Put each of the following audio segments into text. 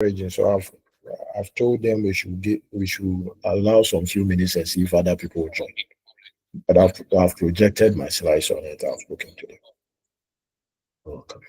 region. So I've told them we should allow some few minutes and see if other people will join. But I've projected my slides on it. I've spoken to them. Welcome.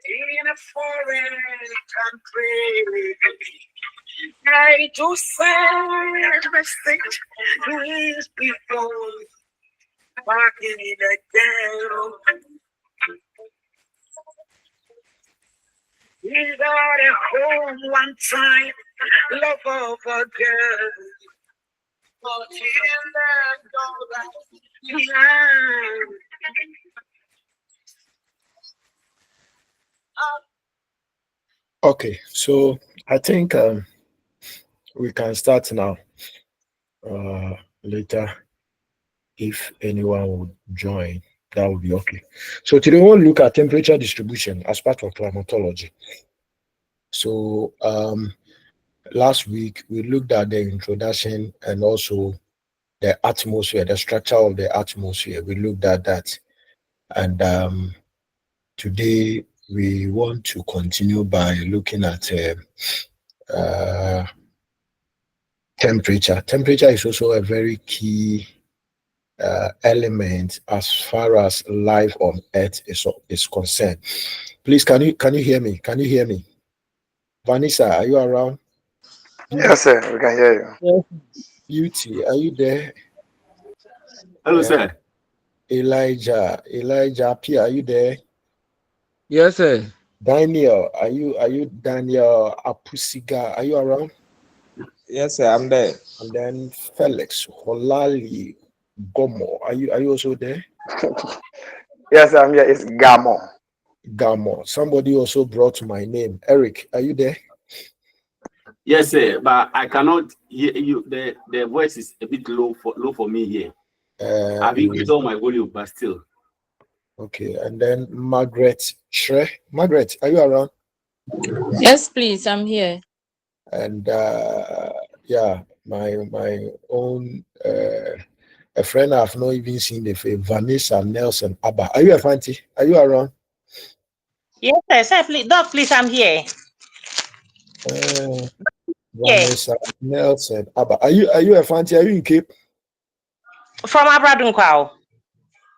In a foreign country, I do send message to his people back in the ghetto. He got a home one time, love of a girl, but he let go behind. Okay, so I think we can start now. Later, if anyone would join, that would be okay. So today we'll look at temperature distribution as part of climatology. So last week we looked at the introduction and also the atmosphere, the structure of the atmosphere. We looked at that, and today we want to continue by looking at uh, temperature. Temperature is also a very key element as far as life on Earth is concerned. Please, can you hear me? Can you hear me? Vanessa, are you around? Yes, sir. We can hear you. Yes, Beauty, are you there? Hello, sir. Elijah P, are you there? yes, sir. Daniel, are you Daniel Apusiga? Are you around? Yes, sir, I'm there. And then Felix Holali Gomo, are you also there? Yes, sir, I'm here. It's Gamo. Gamo. Somebody also brought my name. Eric, are you there? Yes, sir. But I cannot hear you. The voice is a bit low for me here. I've increased all my volume, but still. Okay. And then Margaret Shre. Margaret, are you around? Yes, please, I'm here. And yeah, my own a friend I've not even seen the face, Vanessa Nelson Abba. Are you a Fanti? Are you around? Yes, sir. Sir, please, Doc, please, I'm here. Vanessa Nelson Abba. Are you a Fanti? Are you in Cape? From Abradunkwa.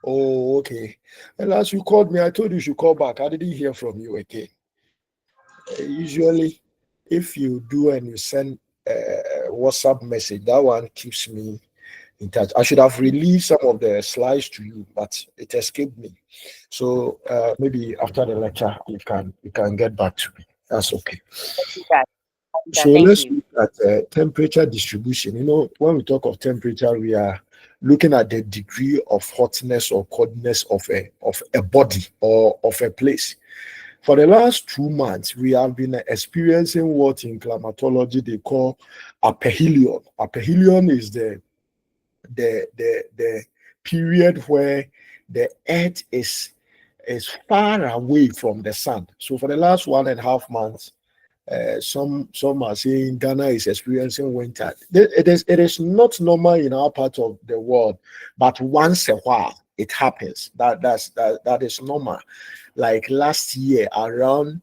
Oh, okay. And as you called me, I told you should call back. I didn't hear from you again. Usually, if you do and you send a WhatsApp message, that one keeps me in touch. I should have released some of the slides to you, but it escaped me. So maybe after the lecture, you can get back to me. That's okay. So Thank let's you. look at temperature distribution. You know, when we talk of temperature, we are looking at the degree of hotness or coldness of a body or of a place. For the last 2 months, we have been experiencing what in climatology they call aphelion. Aphelion is the period where the earth is far away from the sun. So for the last 1.5 months, some are saying Ghana is experiencing winter. It is not normal in our part of the world, but once a while it happens. That is normal. Like last year around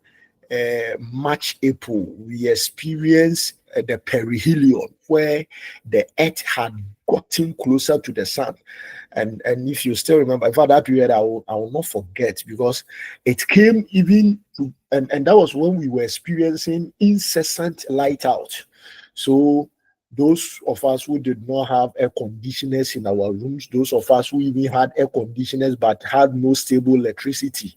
March, April, we experienced the perihelion, where the earth had gotten closer to the sun. And if you still remember, in fact, that period I will not forget, because it came even to, and that was when we were experiencing incessant light out. So those of us who did not have air conditioners in our rooms, those of us who even had air conditioners but had no stable electricity,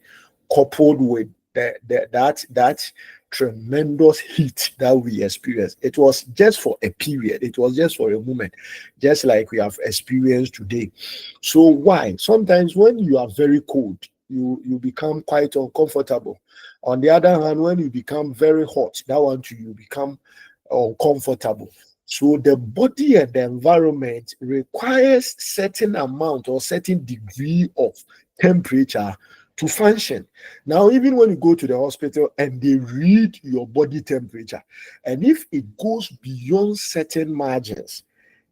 coupled with that tremendous heat that we experienced. It was just for a period. It was just for a moment, just like we have experienced today. So why? Sometimes when you are very cold, you become quite uncomfortable. On the other hand, when you become very hot, that one too, you become uncomfortable. So the body and the environment requires certain amount or certain degree of temperature to function. Now, even when you go to the hospital and they read your body temperature, and if it goes beyond certain margins,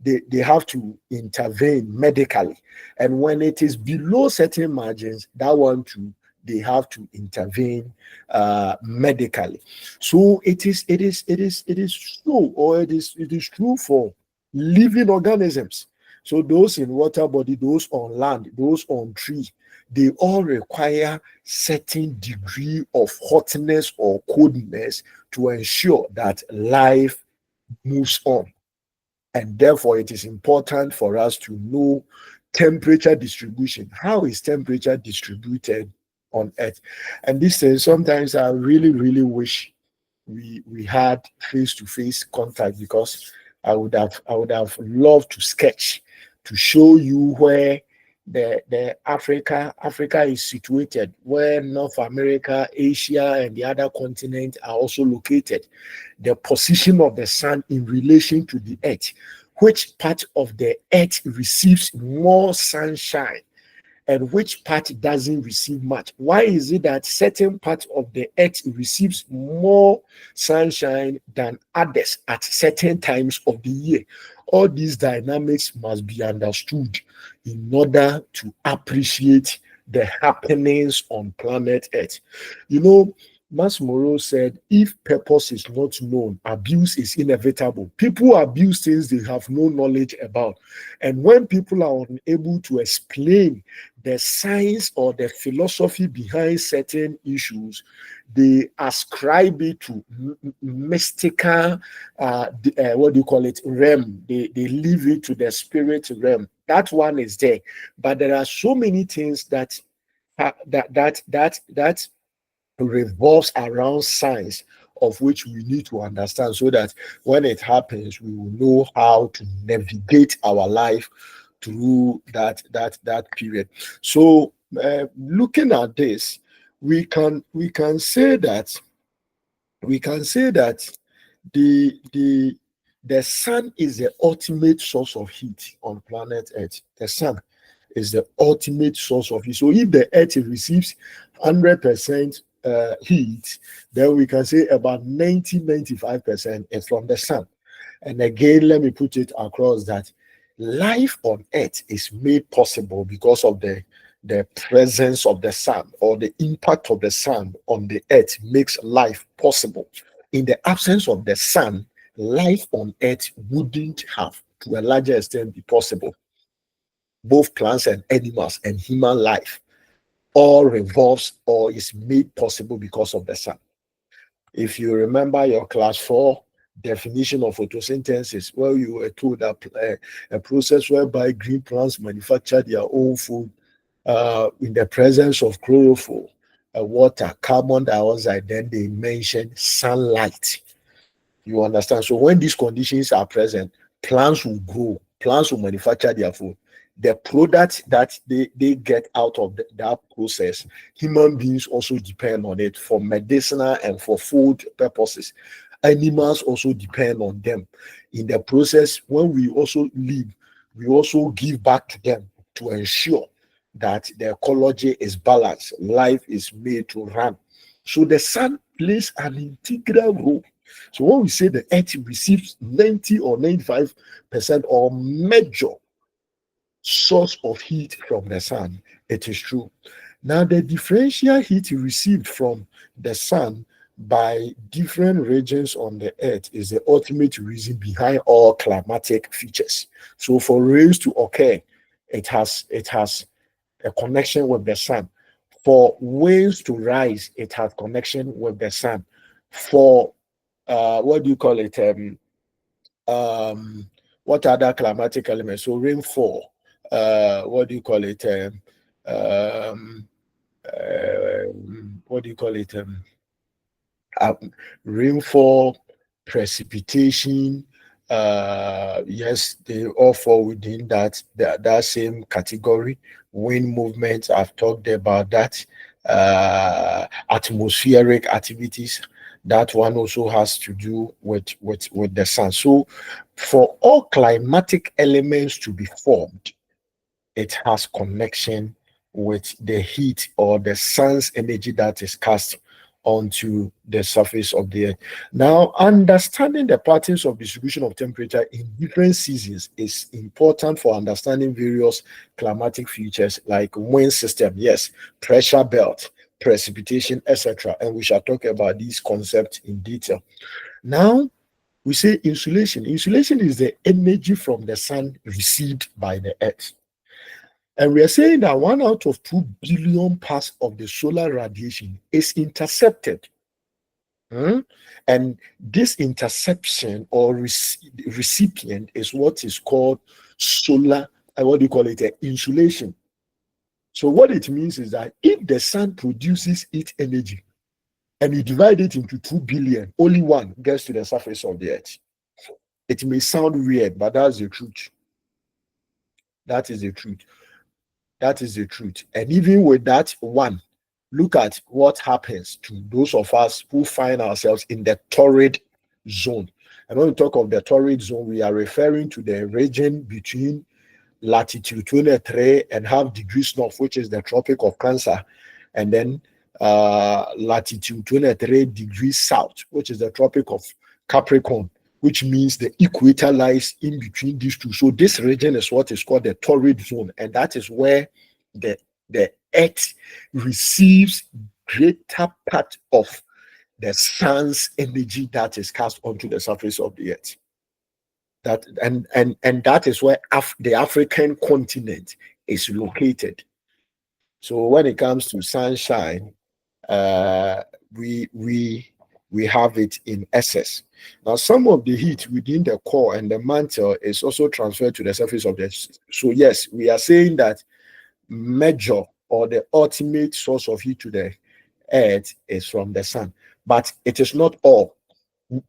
they have to intervene medically. And when it is below certain margins, that one too, they have to intervene medically. So it is true, or it is true for living organisms. So those in water body, those on land, those on tree, they all require certain degree of hotness or coldness to ensure that life moves on. And therefore, it is important for us to know temperature distribution. How is temperature distributed on Earth? And this is sometimes I really, really wish we had face-to-face contact, because I would have loved to sketch to show you where the Africa is situated, where North America, Asia, and the other continents are also located, the position of the sun in relation to the earth, which part of the earth receives more sunshine, and which part doesn't receive much? Why is it that certain parts of the earth receives more sunshine than others at certain times of the year? All these dynamics must be understood in order to appreciate the happenings on planet Earth. You know, Masmoro said, if purpose is not known, abuse is inevitable. People abuse things they have no knowledge about. And when people are unable to explain the science or the philosophy behind certain issues, they ascribe it to mystical, what do you call it, realm. They leave it to the spirit realm. That one is there. But there are so many things that revolves around science, of which we need to understand, so that when it happens, we will know how to navigate our life through that period. So, looking at this, we can say that the sun is the ultimate source of heat on planet Earth. The sun is the ultimate source of heat. So if the earth receives 100% heat, then we can say about 95% is from the sun. And again, let me put it across that life on earth is made possible because of the presence of the sun, or the impact of the sun on the earth makes life possible. In the absence of the sun, life on earth wouldn't have, to a larger extent, be possible. Both plants and animals and human life all revolves or is made possible because of the sun. If you remember your class 4 definition of photosynthesis, well, you were told that a process whereby green plants manufacture their own food in the presence of chlorophyll, water, carbon dioxide, then they mention sunlight. You understand? So when these conditions are present, plants will grow, plants will manufacture their food. The product that they get out of that process, human beings also depend on it for medicinal and for food purposes. Animals also depend on them. In the process, when we also live, we also give back to them to ensure that the ecology is balanced, life is made to run. So the sun plays an integral role. So when we say the earth receives 90 or 95% or major source of heat from the sun, it is true. Now, the differential heat received from the sun by different regions on the earth is the ultimate reason behind all climatic features. So for rains to occur, it has a connection with the sun. For winds to rise, it has connection with the sun. For what do you call it? What other climatic elements? So rainfall. What do you call it? What do you call it? Rainfall, precipitation. Yes, they all fall within that same category. Wind movement, I've talked about that. Atmospheric activities, that one also has to do with the sun. So for all climatic elements to be formed, it has connection with the heat or the sun's energy that is cast onto the surface of the earth. Now, understanding the patterns of distribution of temperature in different seasons is important for understanding various climatic features like wind system, yes, pressure belt, precipitation, etc. And we shall talk about these concepts in detail. Now, we say insulation. Insulation is the energy from the sun received by the earth. And we are saying that 1 out of 2 billion parts of the solar radiation is intercepted. And this interception or recipient is what is called solar, what do you call it, insulation. So what it means is that if the sun produces its energy and you divide it into 2 billion, only one gets to the surface of the earth. It may sound weird, but that's the truth. That is the truth. That is the truth. And even with that one, look at what happens to those of us who find ourselves in the torrid zone. And when we talk of the torrid zone, we are referring to the region between latitude 23.5 degrees north, which is the Tropic of Cancer, and then latitude 23 degrees south, which is the Tropic of Capricorn, which means the equator lies in between these two. So this region is what is called the torrid zone, and that is where the Earth receives greater part of the sun's energy that is cast onto the surface of the Earth. That and that is where the African continent is located. So when it comes to sunshine, we have it in excess. Now, some of the heat within the core and the mantle is also transferred to the surface of the Earth. So yes, we are saying that major or the ultimate source of heat to the Earth is from the sun, but it is not all.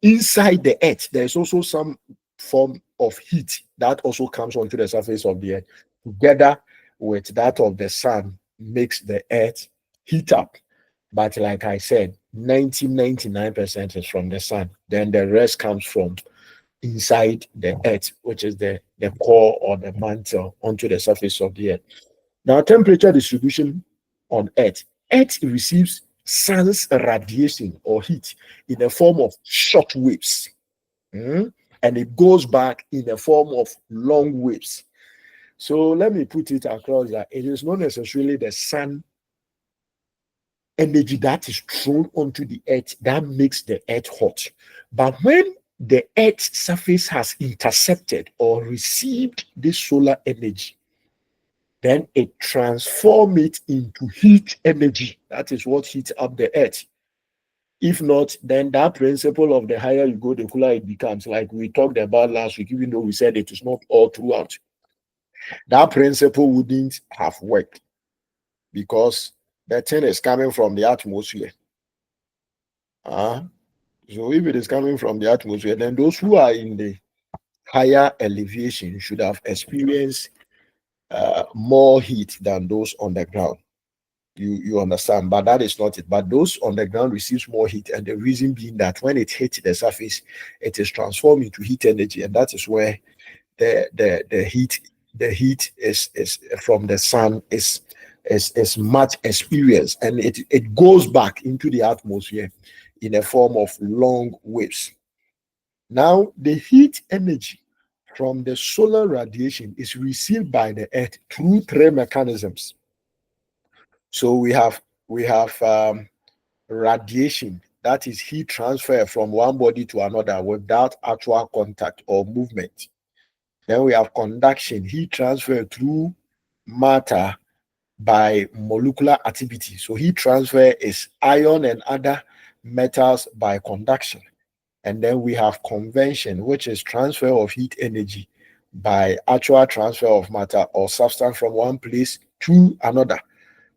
Inside the Earth, there is also some form of heat that also comes onto the surface of the Earth, together with that of the sun, makes the Earth heat up. But like I said, 99% is from the sun. Then the rest comes from inside the Earth, which is the core or the mantle onto the surface of the Earth. Now, temperature distribution on Earth. Earth receives sun's radiation or heat in the form of short waves. And it goes back in the form of long waves. So let me put it across that it is not necessarily the sun energy that is thrown onto the Earth that makes the Earth hot. But when the Earth's surface has intercepted or received this solar energy, then it transforms it into heat energy. That is what heats up the Earth. If not, then that principle of the higher you go, the cooler it becomes, like we talked about last week, even though we said it is not all throughout. That principle wouldn't have worked because the thing is coming from the atmosphere. So if it is coming from the atmosphere, then those who are in the higher elevation should have experienced more heat than those on the ground. You understand, but that is not it. But those on the ground receives more heat, and the reason being that when it hits the surface, it is transformed into heat energy, and that is where the heat is from the sun is much experienced, and it goes back into the atmosphere in a form of long waves. Now, the heat energy from the solar radiation is received by the Earth through three mechanisms. So we have radiation, that is heat transfer from one body to another without actual contact or movement. Then we have conduction, heat transfer through matter by molecular activity. So heat transfer is ion and other metals by conduction. And then we have convection, which is transfer of heat energy by actual transfer of matter or substance from one place to another.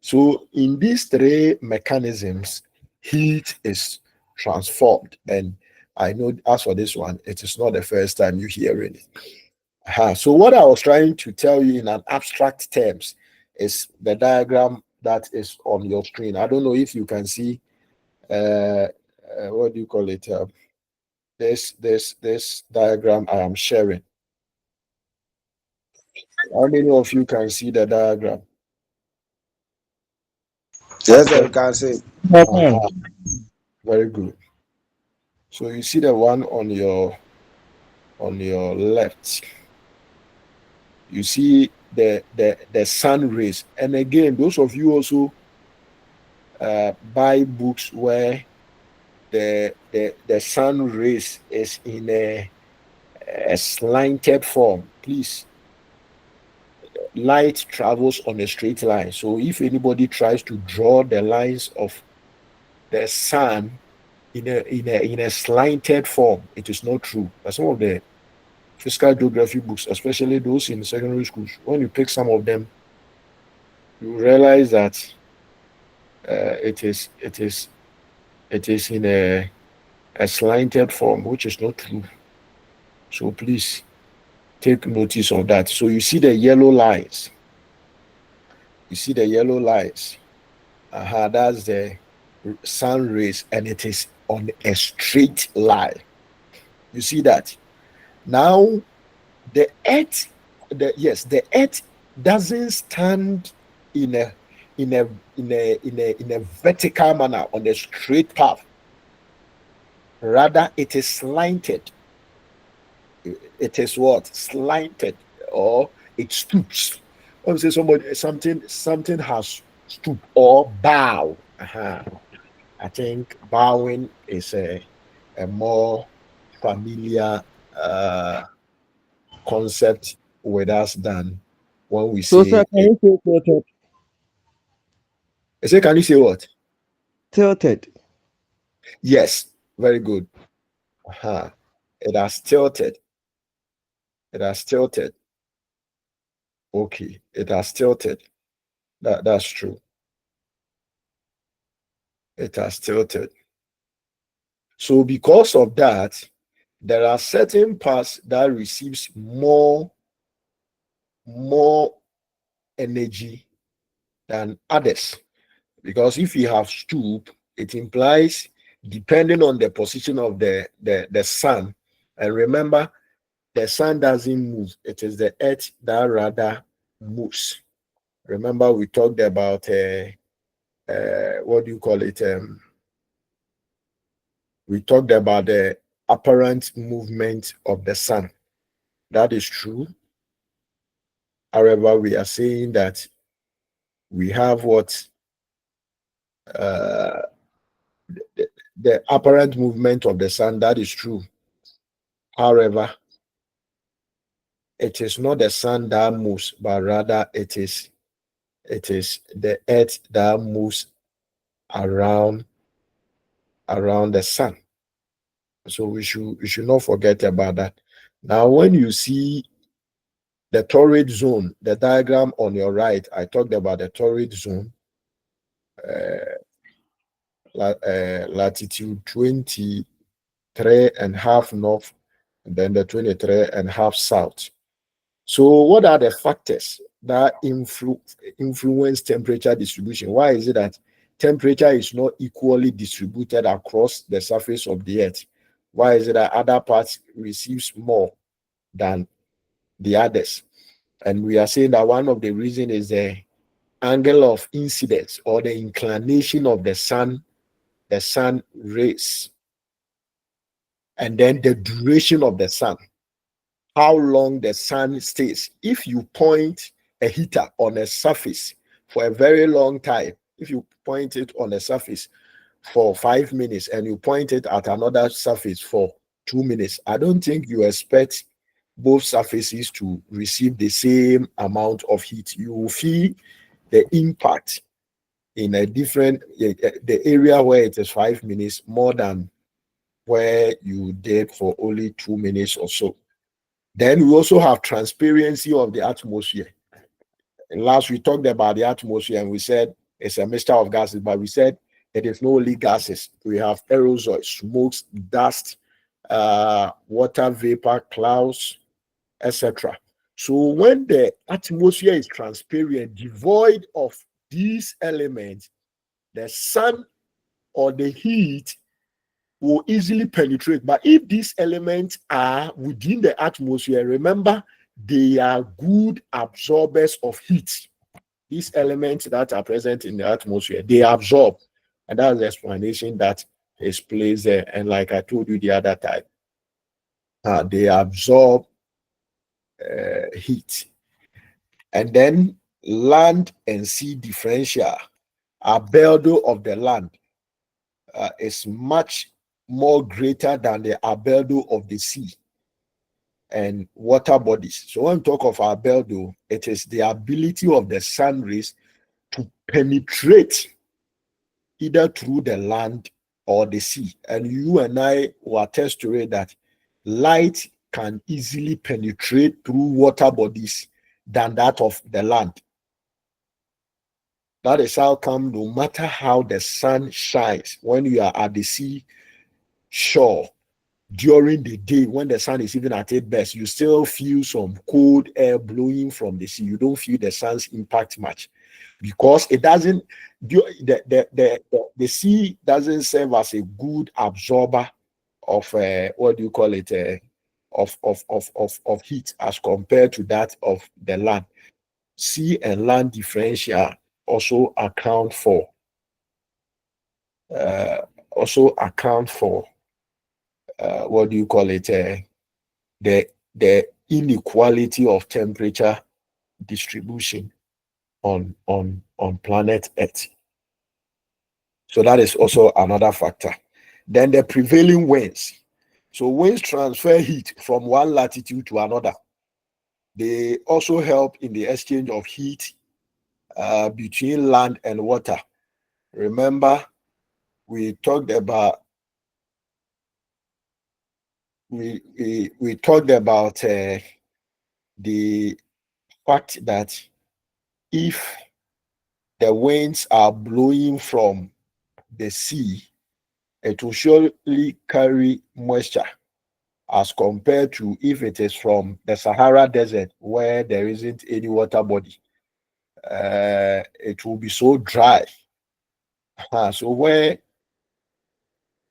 So in these three mechanisms, heat is transformed. And I know as for this one, it is not the first time you hear it. So what I was trying to tell you in an abstract terms is the diagram that is on your screen. I don't know if you can see, what do you call it? This diagram I am sharing. How many of you can see the diagram? Yes, sir, we can see. Very good. So you see the one on your left. You see the sun rays. And again, those of you also buy books where the sun rays is in a slanted form. Please, light travels on a straight line. So if anybody tries to draw the lines of the sun in a slanted form, it is not true. But some of the physical geography books, especially those in secondary schools, when you pick some of them, you realize that it is in a slanted form, which is not true. So please take notice of that. So you see the yellow lines. You see the yellow lines. That's the sun rays, and it is on a straight line. You see that? Now, the Earth the earth doesn't stand in a vertical manner on a straight path. Rather, it is slanted. It is what? Slanted, or it stoops. When we say something has stooped or bow. I think bowing is a more familiar concept with us than when we So, say. sir, can you say tilted? I say, can you say what? Tilted. Yes, very good. It has tilted. It has tilted. Okay, it has tilted. That's true. It has tilted. So because of that, there are certain parts that receives more energy than others. Because if you have stoop, it implies depending on the position of the sun. And remember, the sun doesn't move. It is the earth that rather moves. Remember, we talked about what do you call it? We talked about the apparent movement of the sun. That is true. However, we are saying that we have what the apparent movement of the sun. That is true. However, it is not the sun that moves, but rather it is the earth that moves around the sun. So we should not forget about that. Now, when you see the torrid zone, the diagram on your right, I talked about the torrid zone, latitude 23.5 north, and then the 23.5 south. So what are the factors that influence temperature distribution? Why is it that temperature is not equally distributed across the surface of the earth? Why is it that other parts receives more than the others? And we are saying that one of the reasons is the angle of incidence, or the inclination of the sun rays, and then the duration of the sun, how long the sun stays. If you point a heater on a surface for a very long time, if you point it on a surface for 5 minutes and you point it at another surface for 2 minutes, I don't think you expect both surfaces to receive the same amount of heat. You will feel the impact in a different the area where it is 5 minutes more than where you did for only 2 minutes or so. Then we also have transparency of the atmosphere. And last we talked about the atmosphere and we said it's a mixture of gases, but we said it is not only gases. We have aerosols, smokes, dust, water vapor, clouds, etc. So when the atmosphere is transparent, devoid of these elements, the sun or the heat will easily penetrate. But if these elements are within the atmosphere, remember, they are good absorbers of heat. These elements that are present in the atmosphere, they absorb. And that's the explanation that is placed there. And like I told you the other time, they absorb heat. And then land and sea differential, albedo of the land is much more greater than the albedo of the sea and water bodies. So when we talk of albedo, it is the ability of the sun rays to penetrate either through the land or the sea. And you and I will attest to it that light can easily penetrate through water bodies than that of the land. That is how come no matter how the sun shines, when you are at the sea shore, during the day when the sun is even at its best, you still feel some cold air blowing from the sea. You don't feel the sun's impact much because it doesn't, the sea doesn't serve as a good absorber of what do you call it, of heat as compared to that of the land. Sea and land differential also account for what do you call it? The inequality of temperature distribution on planet Earth. So that is also another factor. Then the prevailing winds. So winds transfer heat from one latitude to another. They also help in the exchange of heat between land and water. Remember, we talked about the fact that if the winds are blowing from the sea, it will surely carry moisture as compared to if it is from the Sahara Desert where there isn't any water body. It will be so dry. So where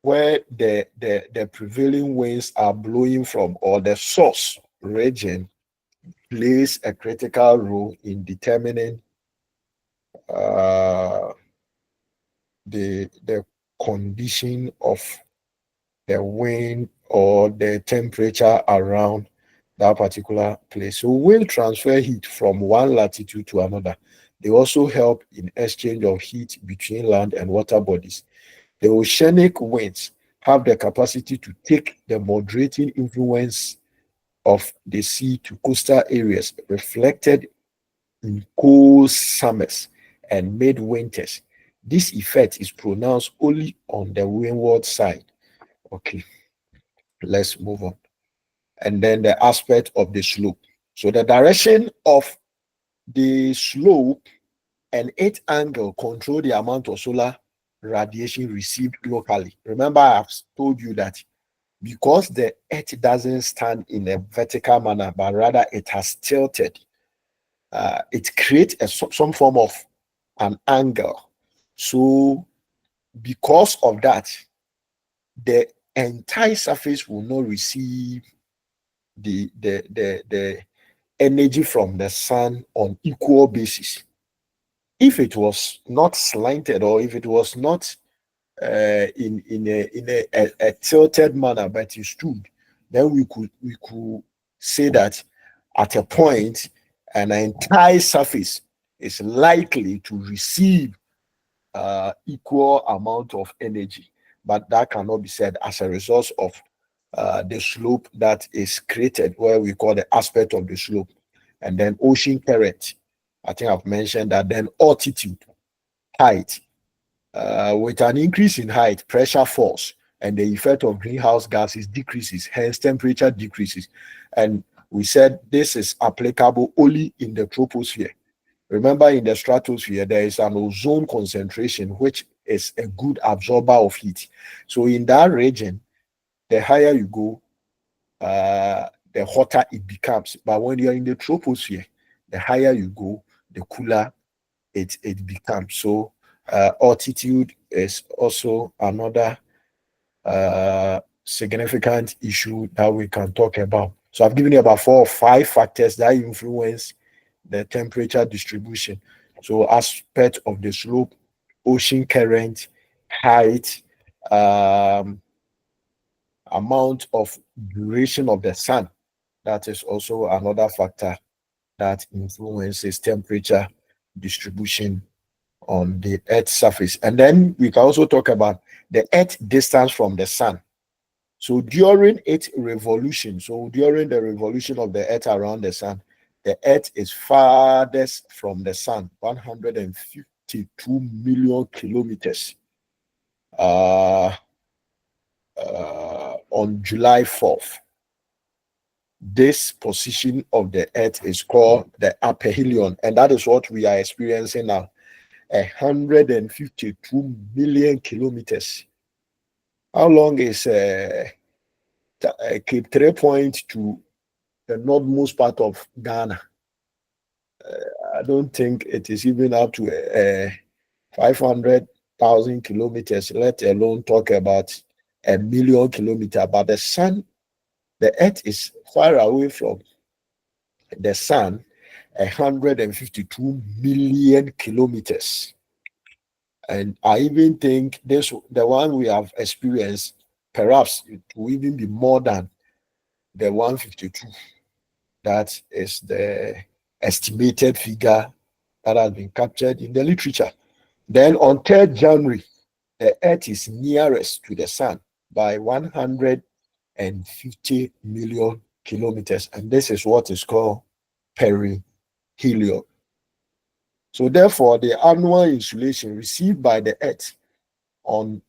the prevailing winds are blowing from, or the source region, plays a critical role in determining the condition of the wind or the temperature around that particular place. So wind transfer heat from one latitude to another. They also help in exchange of heat between land and water bodies. The oceanic winds have the capacity to take the moderating influence of the sea to coastal areas, reflected in cold summers and midwinters. This effect is pronounced only on the windward side. Okay, let's move on. And then the aspect of the slope. So the direction of the slope and its angle control the amount of solar radiation received locally. Remember, I've told you that because the earth doesn't stand in a vertical manner, but rather it has tilted, it creates some form of an angle. So because of that, the entire surface will not receive the energy from the sun on equal basis. If it was not slanted, or if it was not in a tilted manner, but it stood, then we could say that at a point an entire surface is likely to receive equal amount of energy, but that cannot be said as a result of the slope that is created, where we call the aspect of the slope. And then ocean current, I think I've mentioned that. Then altitude, height. With an increase in height, pressure falls, and the effect of greenhouse gases decreases, hence temperature decreases. And we said this is applicable only in the troposphere. Remember, in the stratosphere, there is an ozone concentration, which is a good absorber of heat. So in that region, the higher you go, the hotter it becomes. But when you're in the troposphere, the higher you go, the cooler it becomes. So altitude is also another significant issue that we can talk about. So I've given you about 4 or 5 factors that influence the temperature distribution. So aspect of the slope, ocean current, height, amount of duration of the sun. That is also another factor that influences temperature distribution on the Earth's surface. And then we can also talk about the Earth distance from the sun. So during its revolution, during the revolution of the Earth around the sun, the Earth is farthest from the sun, 152 million kilometers. On July 4th. This position of the Earth is called the aphelion, and that is what we are experiencing now. 152 million kilometers. How long is Cape 3 Point to the northmost part of Ghana? I don't think it is even up to 500,000 kilometers, let alone talk about a million kilometers. But the sun The Earth is far away from the sun, 152 million kilometers. And I even think this, the one we have experienced, perhaps it will even be more than the 152. That is the estimated figure that has been captured in the literature. Then on 3rd January, the Earth is nearest to the sun by 150 million kilometers. And this is what is called perihelion. So therefore, the annual insolation received by the Earth on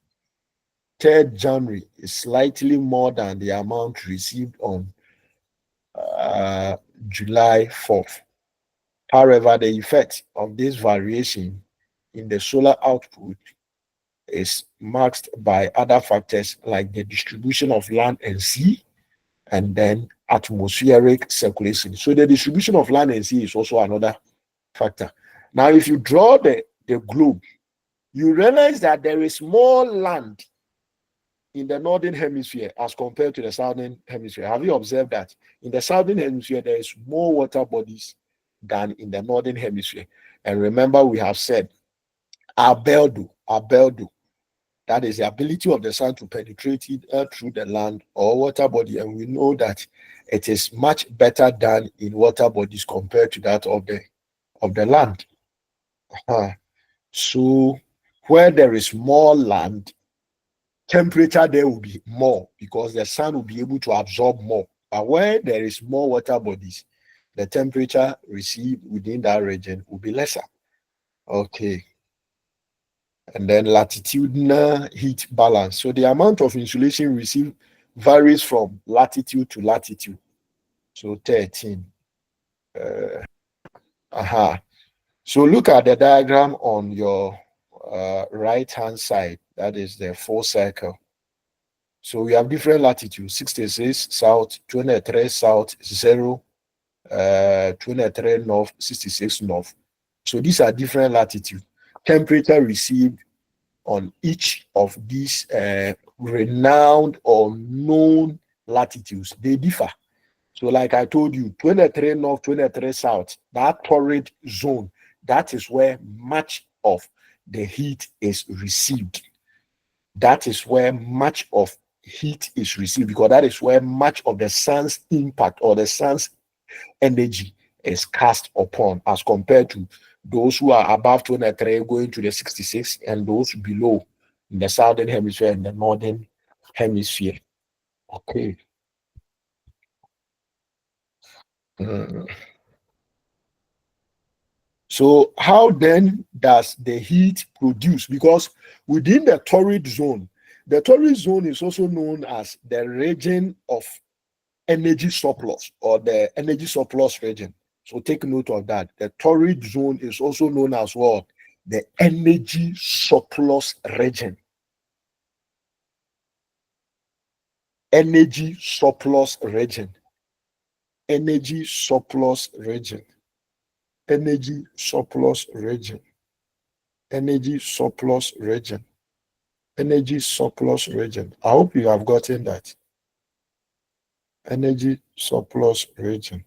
3rd January is slightly more than the amount received on July 4th. However, the effect of this variation in the solar output is masked by other factors like the distribution of land and sea and then atmospheric circulation. So the distribution of land and sea is also another factor. Now, if you draw the globe, you realize that there is more land in the northern hemisphere as compared to the southern hemisphere. Have you observed that? In the southern hemisphere, there is more water bodies than in the northern hemisphere. And remember, we have said albedo, that is the ability of the sun to penetrate it through the land or water body. And we know that it is much better done in water bodies compared to that of the land. So where there is more land, temperature there will be more because the sun will be able to absorb more. But where there is more water bodies, the temperature received within that region will be lesser. Okay. And then latitudinal heat balance. So the amount of insulation received varies from latitude to latitude. So 13. So look at the diagram on your right-hand side. That is the full circle. So we have different latitudes: 66 south, 23 south, 0, 23 north, 66 north. So these are different latitudes. Temperature received on each of these renowned or known latitudes, they differ. So like I told you, 23 north, 23 south, that torrid zone, that is where much of the heat is received. That is where much of heat is received because that is where much of the sun's impact or the sun's energy is cast upon as compared to those who are above 23 going to the 66 and those below in the southern hemisphere and the northern hemisphere. Okay. So how then does the heat produce? Because within the torrid zone is also known as the region of energy surplus or the energy surplus region. So take note of that. The torrid zone is also known as what? The energy surplus region. Energy surplus region. Energy surplus region. Energy surplus region. Energy surplus region. Energy surplus region. I hope you have gotten that. Energy surplus region.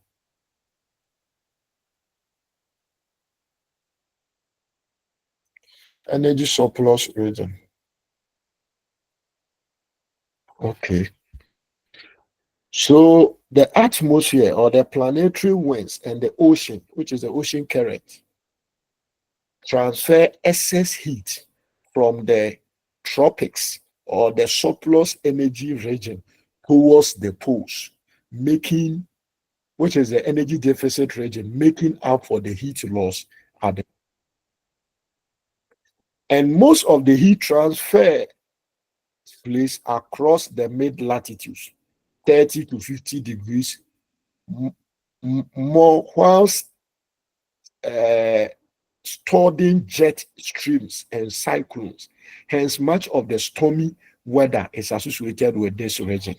Energy surplus region. Okay. So the atmosphere or the planetary winds and the ocean, which is the ocean current, transfer excess heat from the tropics or the surplus energy region towards the poles, making, which is the energy deficit region, making up for the heat loss at the, and most of the heat transfer place across the mid latitudes, 30 to 50 degrees more, whilst stored in jet streams and cyclones. Hence, much of the stormy weather is associated with this region.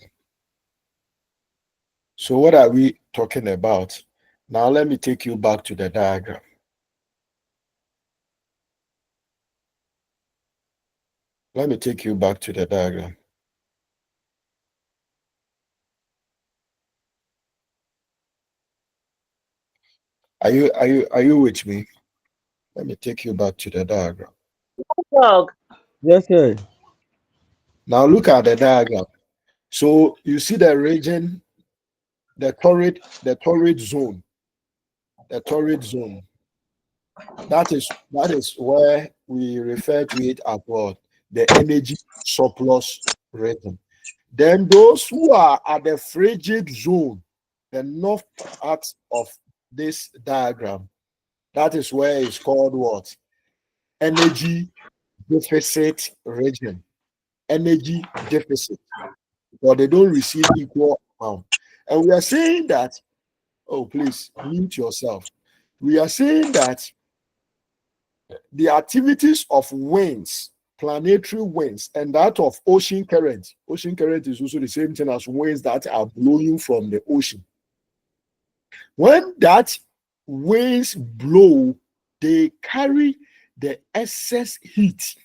So what are we talking about? Now, let me take you back to the diagram. Let me take you back to the diagram. Are you with me? Let me take you back to the diagram. Dog. Yes, sir. Now look at the diagram. So you see the region, the torrid zone. The torrid zone. That is where we refer to it as what? The energy surplus region. Then those who are at the frigid zone, the north part of this diagram, that is where it's called what? Energy deficit region. Energy deficit. But they don't receive equal amount. And we are saying that, oh, please mute yourself. We are saying that the activities of winds, planetary winds, and that of ocean current. Ocean current is also the same thing as winds that are blowing from the ocean. When that winds blow, they carry the excess heat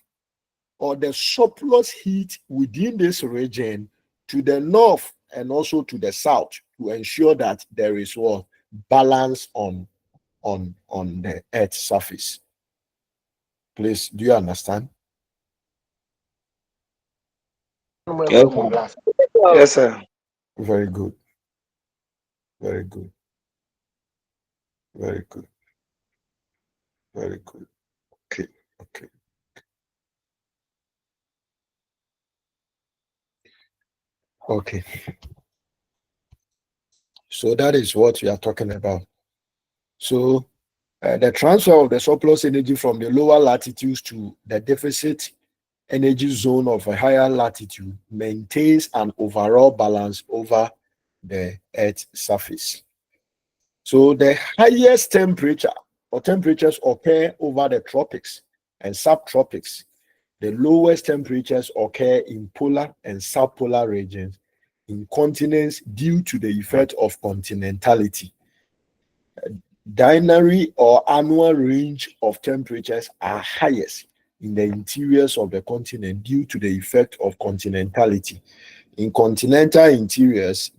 or the surplus heat within this region to the north and also to the south to ensure that there is what balance on the Earth's surface. Please, do you understand? Yes, sir. Yes, sir. Very good. Very good. Very good. Very good. Okay. Okay. Okay. So that is what we are talking about. So the transfer of the surplus energy from the lower latitudes to the deficit energy zone of a higher latitude maintains an overall balance over the Earth's surface. So the highest temperature or temperatures occur over the tropics and subtropics. The lowest temperatures occur in polar and subpolar regions in continents due to the effect of continentality. Binary or annual range of temperatures are highest in the interiors of the continent due to the effect of continentality. In continental interiors,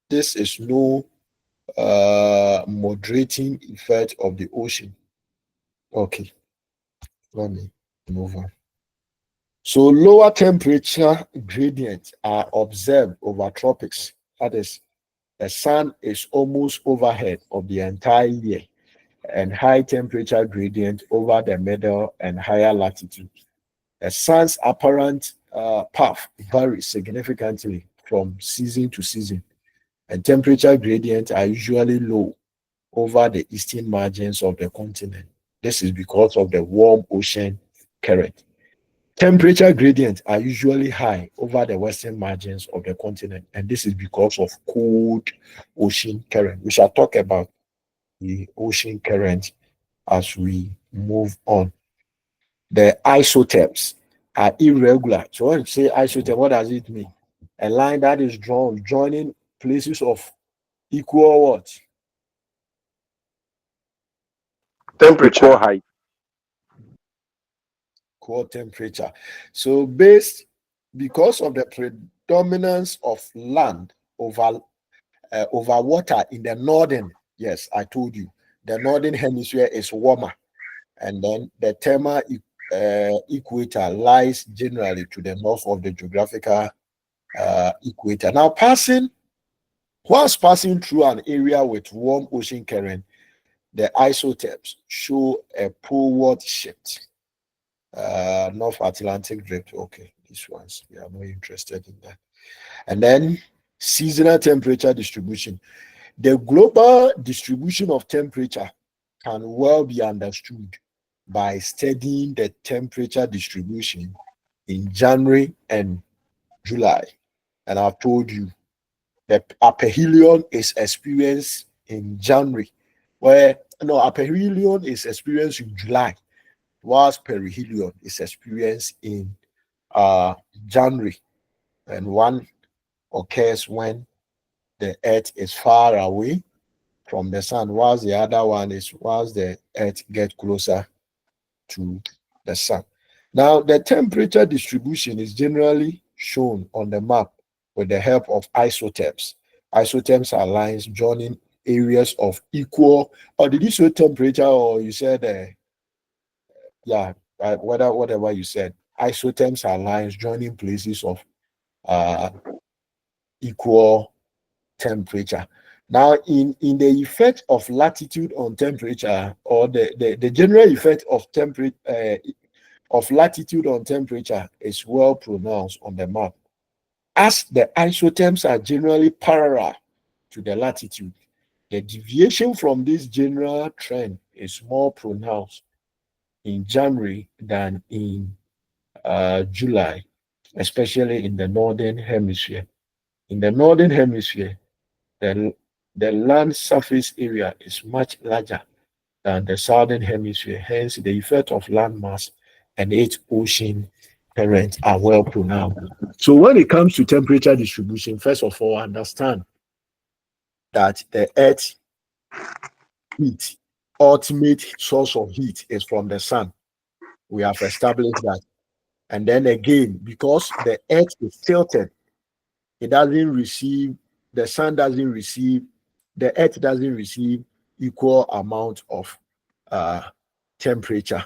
this is no moderating effect of the ocean. Okay, let me move on. So lower temperature gradients are observed over tropics. That is, the sun is almost overhead of the entire year, and high temperature gradient over the middle and higher latitude. The sun's apparent path varies significantly from season to season, and temperature gradients are usually low over the eastern margins of the continent. This is because of the warm ocean current. Temperature gradients are usually high over the western margins of the continent, and this is because of cold ocean current. We shall talk about the ocean current as we move on. The isotherms are irregular. So when you say isotherm, what does it mean? A line that is drawn joining places of equal what? Temperature. height. Equal temperature. So because of the predominance of land over water in the northern, yes, I told you, the northern hemisphere is warmer, and then the thermal equator lies generally to the north of the geographical equator. Now, whilst passing through an area with warm ocean current, the isotherms show a poleward shift. North Atlantic drift. Okay, these ones we are not interested in that. And then seasonal temperature distribution. The global distribution of temperature can well be understood by studying the temperature distribution in January and July. And I've told you the aphelion is experienced in January, aphelion is experienced in July, whilst perihelion is experienced in January, and one occurs when the Earth is far away from the sun, whilst the other one is whilst the Earth gets closer to the sun. Now, the temperature distribution is generally shown on the map with the help of isotherms. Isotherms are lines joining areas of equal, or did you say temperature, or you said, whatever you said, isotherms are lines joining places of equal temperature. Now, in the effect of latitude on temperature, or the general effect of temperature of latitude on temperature is well pronounced on the map. As the isotherms are generally parallel to the latitude, the deviation from this general trend is more pronounced in January than in July, especially in the northern hemisphere. In the northern hemisphere, the, the land surface area is much larger than the southern hemisphere. Hence, the effect of land mass and its ocean currents are well pronounced. So, when it comes to temperature distribution, first of all, understand that the Earth heat, ultimate source of heat, is from the sun. We have established that. And then again, because the Earth is tilted, it doesn't receive, the sun doesn't receive, the Earth doesn't receive equal amount of temperature.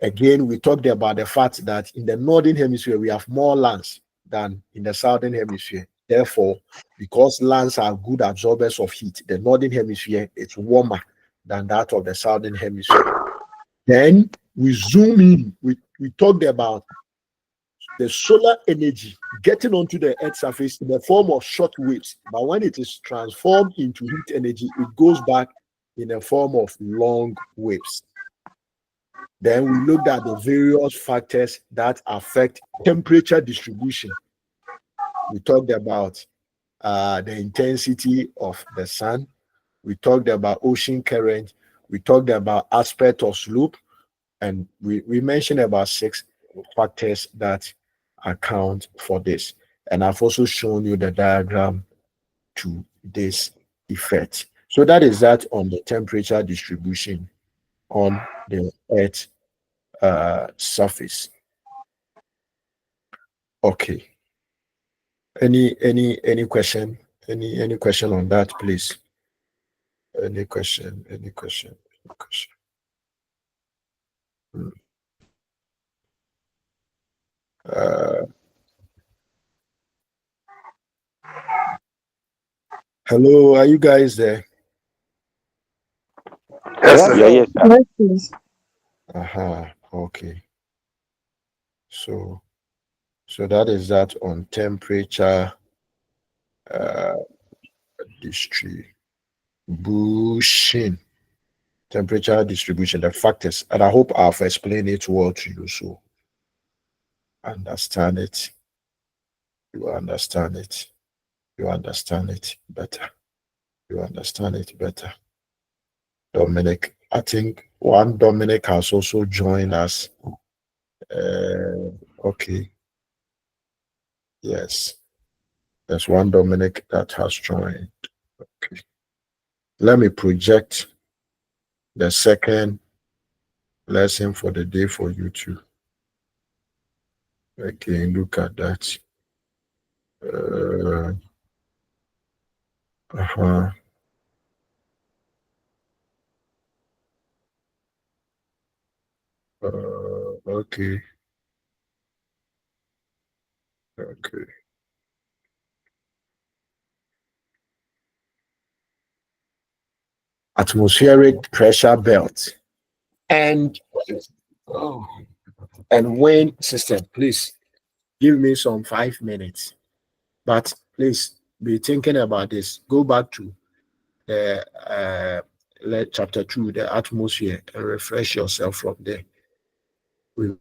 Again, we talked about the fact that in the northern hemisphere we have more lands than in the southern hemisphere. Therefore, because lands are good absorbers of heat, the northern hemisphere is warmer than that of the southern hemisphere. Then we zoom in, we talked about the solar energy getting onto the Earth's surface in the form of short waves. But when it is transformed into heat energy, it goes back in the form of long waves. Then we looked at the various factors that affect temperature distribution. We talked about the intensity of the sun. We talked about ocean current. We talked about aspect of slope. And we mentioned about 6 factors that account for this. And I've also shown you the diagram to this effect. So that is that on the temperature distribution on the Earth surface. Okay. Any question? Any question on that, please? Any question? Any question? Any question? Hello, are you guys there? Yes, sir. Yes, sir. Yes, please. Okay. So that is that on temperature distribution. Temperature distribution, the factors. And I hope I've explained it well to you, so understand it. You understand it. You understand it better. You understand it better. Dominic, I think one Dominic has also joined us. Okay. Yes. There's one Dominic that has joined. Okay. Let me project the second lesson for the day for you too. Okay, look at that. Okay. Okay. Atmospheric pressure belt and wind system. Please give me some 5 minutes, but please be thinking about this. Go back to the chapter 2, the atmosphere, and refresh yourself from there. We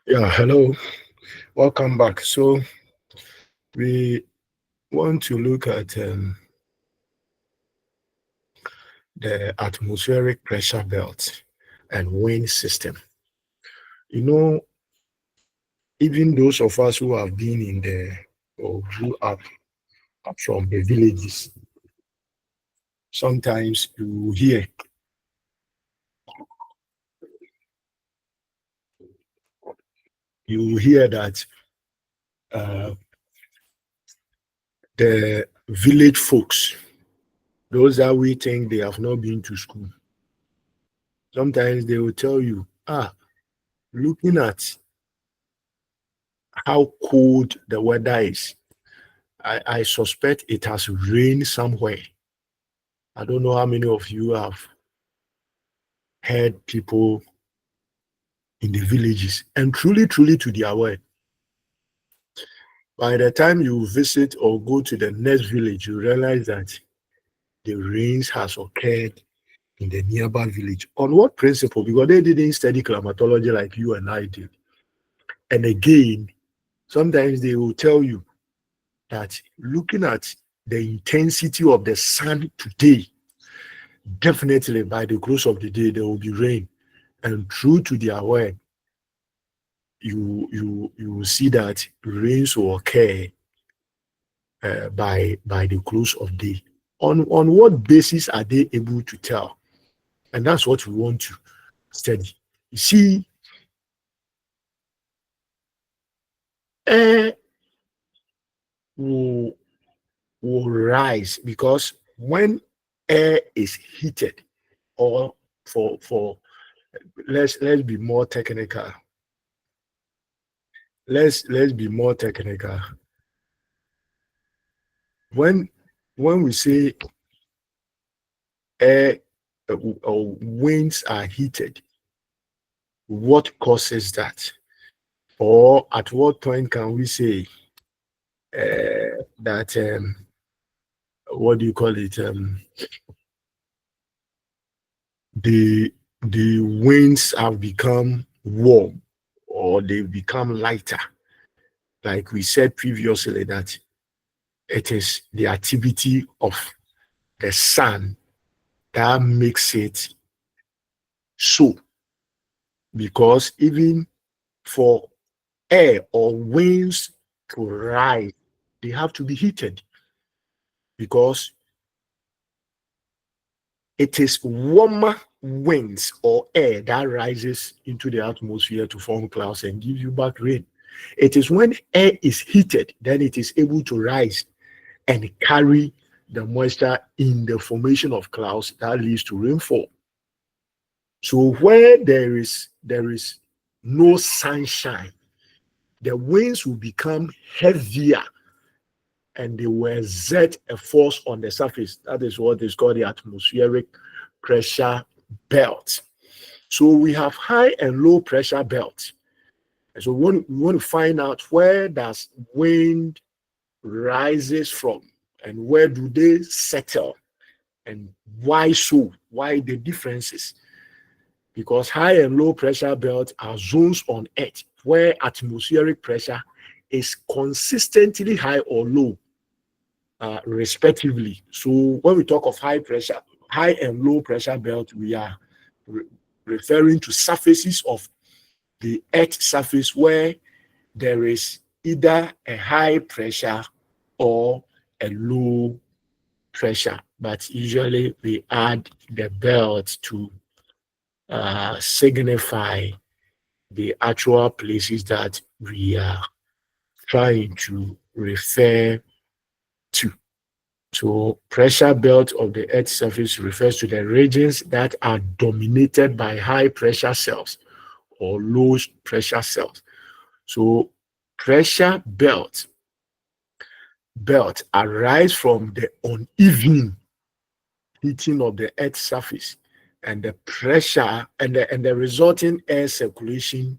Yeah, hello. Welcome back. So we want to look at the atmospheric pressure belt and wind system. You know, even those of us who have been in the or grew up from the villages, sometimes you hear that the village folks, those that we think they have not been to school, sometimes they will tell you, looking at how cold the weather is, I suspect it has rained somewhere. I don't know how many of you have heard people in the villages, and truly, truly to their word. By the time you visit or go to the next village, you realize that the rains has occurred in the nearby village. On what principle? Because they didn't study climatology like you and I did. And again, sometimes they will tell you that looking at the intensity of the sun today, definitely by the close of the day, there will be rain. And true to their word, you will see that rains will occur by the close of day. On what basis are they able to tell? And that's what we want to study. You see, air will rise because when air is heated, or for let's be more technical. Let's be more technical. When we say air or winds are heated, what causes that? Or at what point can we say that what do you call it? The winds have become warm or they become lighter. Like we said previously, that it is the activity of the sun that makes it so. Because even for air or winds to rise, they have to be heated because it is warmer winds or air that rises into the atmosphere to form clouds and give you back rain. It is when air is heated, then it is able to rise and carry the moisture in the formation of clouds that leads to rainfall. So where there is no sunshine, the winds will become heavier and they will exert a force on the surface. That is what is called the atmospheric pressure belt. So we have high and low pressure belts. And so we want to find out where does wind rises from and where do they settle and why so? Why the differences? Because high and low pressure belts are zones on Earth where atmospheric pressure is consistently high or low, respectively. So when we talk of high and low pressure belt, we are referring to surfaces of the Earth surface where there is either a high pressure or a low pressure, but usually we add the belt to signify the actual places that we are trying to refer to. So pressure belt of the Earth's surface refers to the regions that are dominated by high pressure cells or low pressure cells. So pressure belt arise from the uneven heating of the Earth's surface and the pressure and the resulting air circulation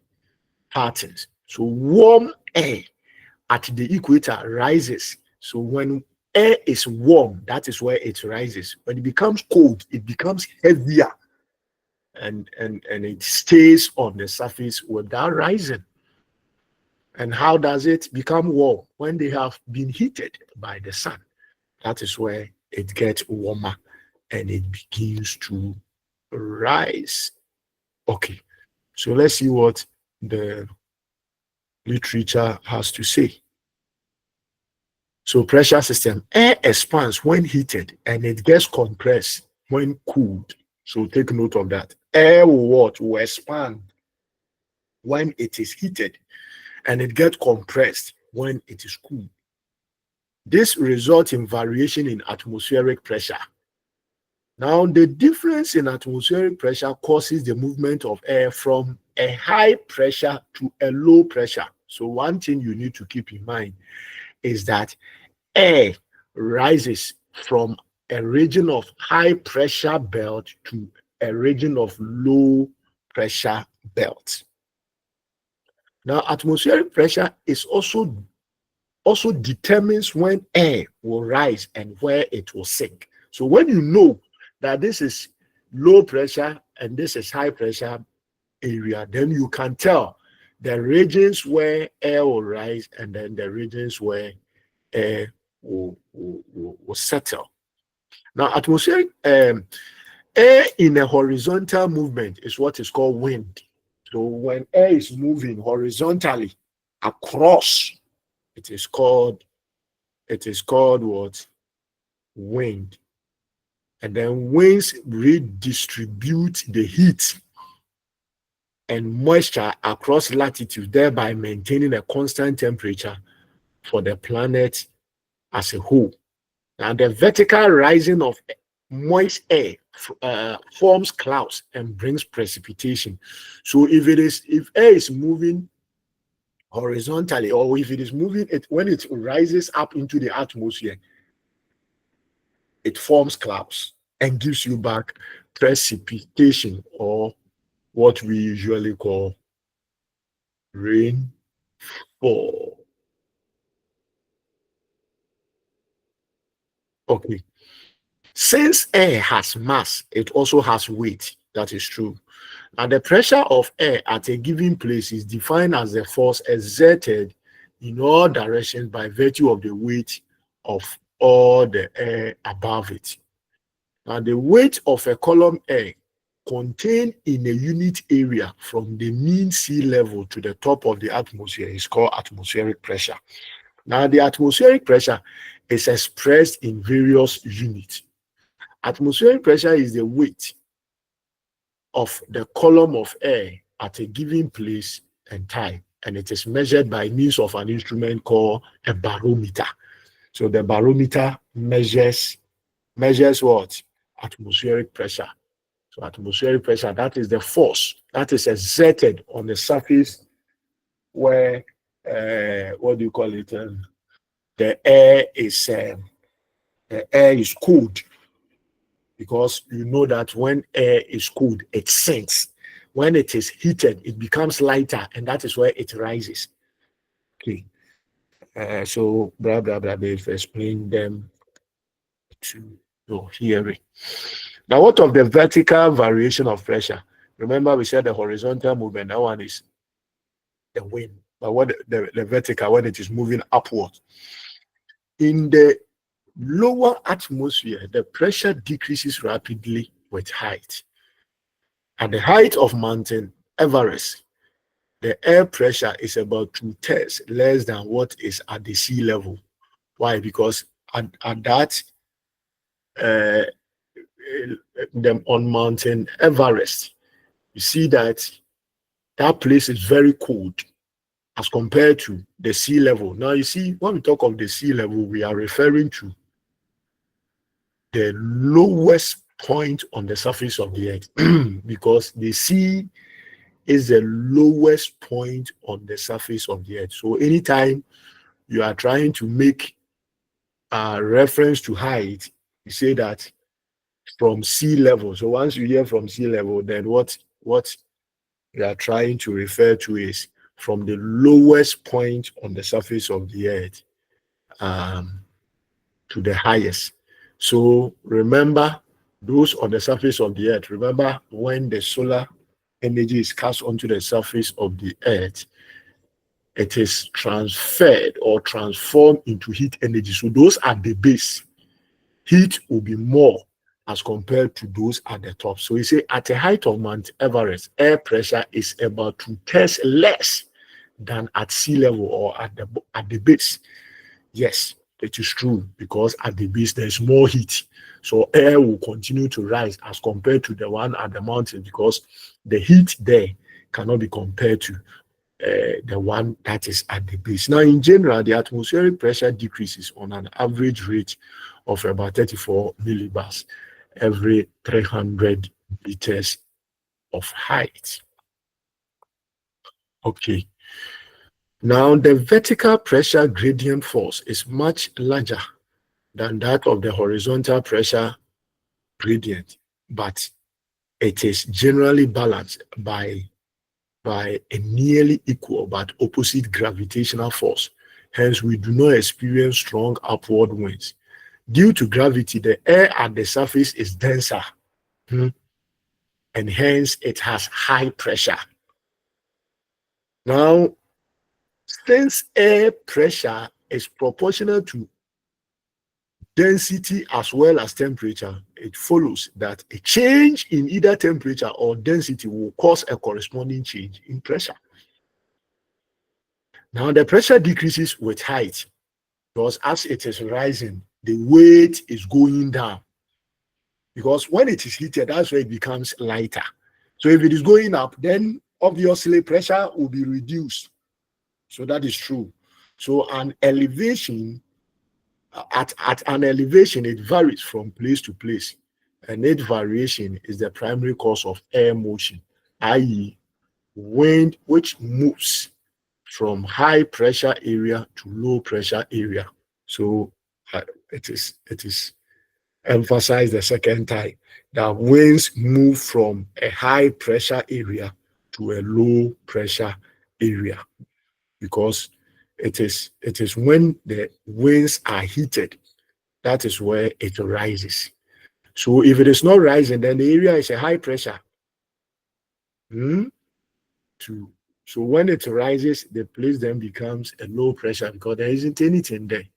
patterns. So warm air at the equator rises. So when air is warm, that is where it rises. When it becomes cold, it becomes heavier and it stays on the surface without rising. And how does it become warm? When they have been heated by the sun. That is where it gets warmer and it begins to rise. Okay, so let's see what the literature has to say. So pressure system, air expands when heated and it gets compressed when cooled. So take note of that. Air will expand when it is heated and it gets compressed when it is cooled. This results in variation in atmospheric pressure. Now, the difference in atmospheric pressure causes the movement of air from a high pressure to a low pressure. So one thing you need to keep in mind is that air rises from a region of high pressure belt to a region of low pressure belt. Now, atmospheric pressure is also determines when air will rise and where it will sink. So when you know that this is low pressure and this is high pressure area, then you can tell the regions where air will rise and then the regions where air will settle. Now, atmospheric air in a horizontal movement is what is called wind. So when air is moving horizontally across, it is called what? Wind. And then winds redistribute the heat and moisture across latitude, thereby maintaining a constant temperature for the planet as a whole. Now, the vertical rising of moist air forms clouds and brings precipitation. So if air is moving horizontally, or if it is moving, when it rises up into the atmosphere, it forms clouds and gives you back precipitation, or what we usually call rainfall. Okay. Since air has mass, it also has weight. That is true. And the pressure of air at a given place is defined as the force exerted in all directions by virtue of the weight of all the air above it. Now, the weight of a column air contained in a unit area from the mean sea level to the top of the atmosphere is called atmospheric pressure. Now, the atmospheric pressure is expressed in various units. Atmospheric pressure is the weight of the column of air at a given place and time, and it is measured by means of an instrument called a barometer. So the barometer measures what? Atmospheric pressure. So atmospheric pressure, that is the force that is exerted on the surface where what do you call it? The air is cooled, because you know that when air is cooled, it sinks. When it is heated, it becomes lighter, and that is where it rises. Okay. So blah blah blah. They've explained them to your hearing. Now, what of the vertical variation of pressure? Remember, we said the horizontal movement. That one is the wind. But what the vertical, when it is moving upward. In the lower atmosphere, the pressure decreases rapidly with height. At the height of Mountain Everest, the air pressure is about 2/3 less than what is at the sea level. Why? Because at that on Mountain Everest, you see that place is very cold as compared to the sea level. Now, you see, when we talk of the sea level, we are referring to the lowest point on the surface of the earth, because the sea is the lowest point on the surface of the earth. So anytime you are trying to make a reference to height, you say that from sea level. So once you hear from sea level, then what you are trying to refer to is from the lowest point on the surface of the earth to the highest. So remember, those on the surface of the earth, remember when the solar energy is cast onto the surface of the earth, it is transferred or transformed into heat energy. So those at the base, heat will be more as compared to those at the top. So you say at the height of Mount Everest, air pressure is about 2 times less than at sea level or at the base. Yes, it is true, because at the base there's more heat. So air will continue to rise as compared to the one at the mountain, because the heat there cannot be compared to the one that is at the base. Now, in general, the atmospheric pressure decreases on an average rate of about 34 millibars every 300 meters of height. Okay. Now, the vertical pressure gradient force is much larger than that of the horizontal pressure gradient, but it is generally balanced by a nearly equal but opposite gravitational force. Hence, we do not experience strong upward winds. Due to gravity, the air at the surface is denser, and hence it has high pressure. Now, since air pressure is proportional to density as well as temperature, it follows that a change in either temperature or density will cause a corresponding change in pressure. Now, the pressure decreases with height, because as it is rising, the weight is going down. Because when it is heated, that's where it becomes lighter. So if it is going up, then obviously pressure will be reduced. So that is true. So an elevation, at an elevation, it varies from place to place. And its variation is the primary cause of air motion, i.e., wind which moves from high pressure area to low pressure area. So it is emphasized the second time that winds move from a high pressure area to a low pressure area, because it is when the winds are heated, that is where it rises. So if it is not rising, then the area is a high pressure. So when it rises, the place then becomes a low pressure, because there isn't anything there.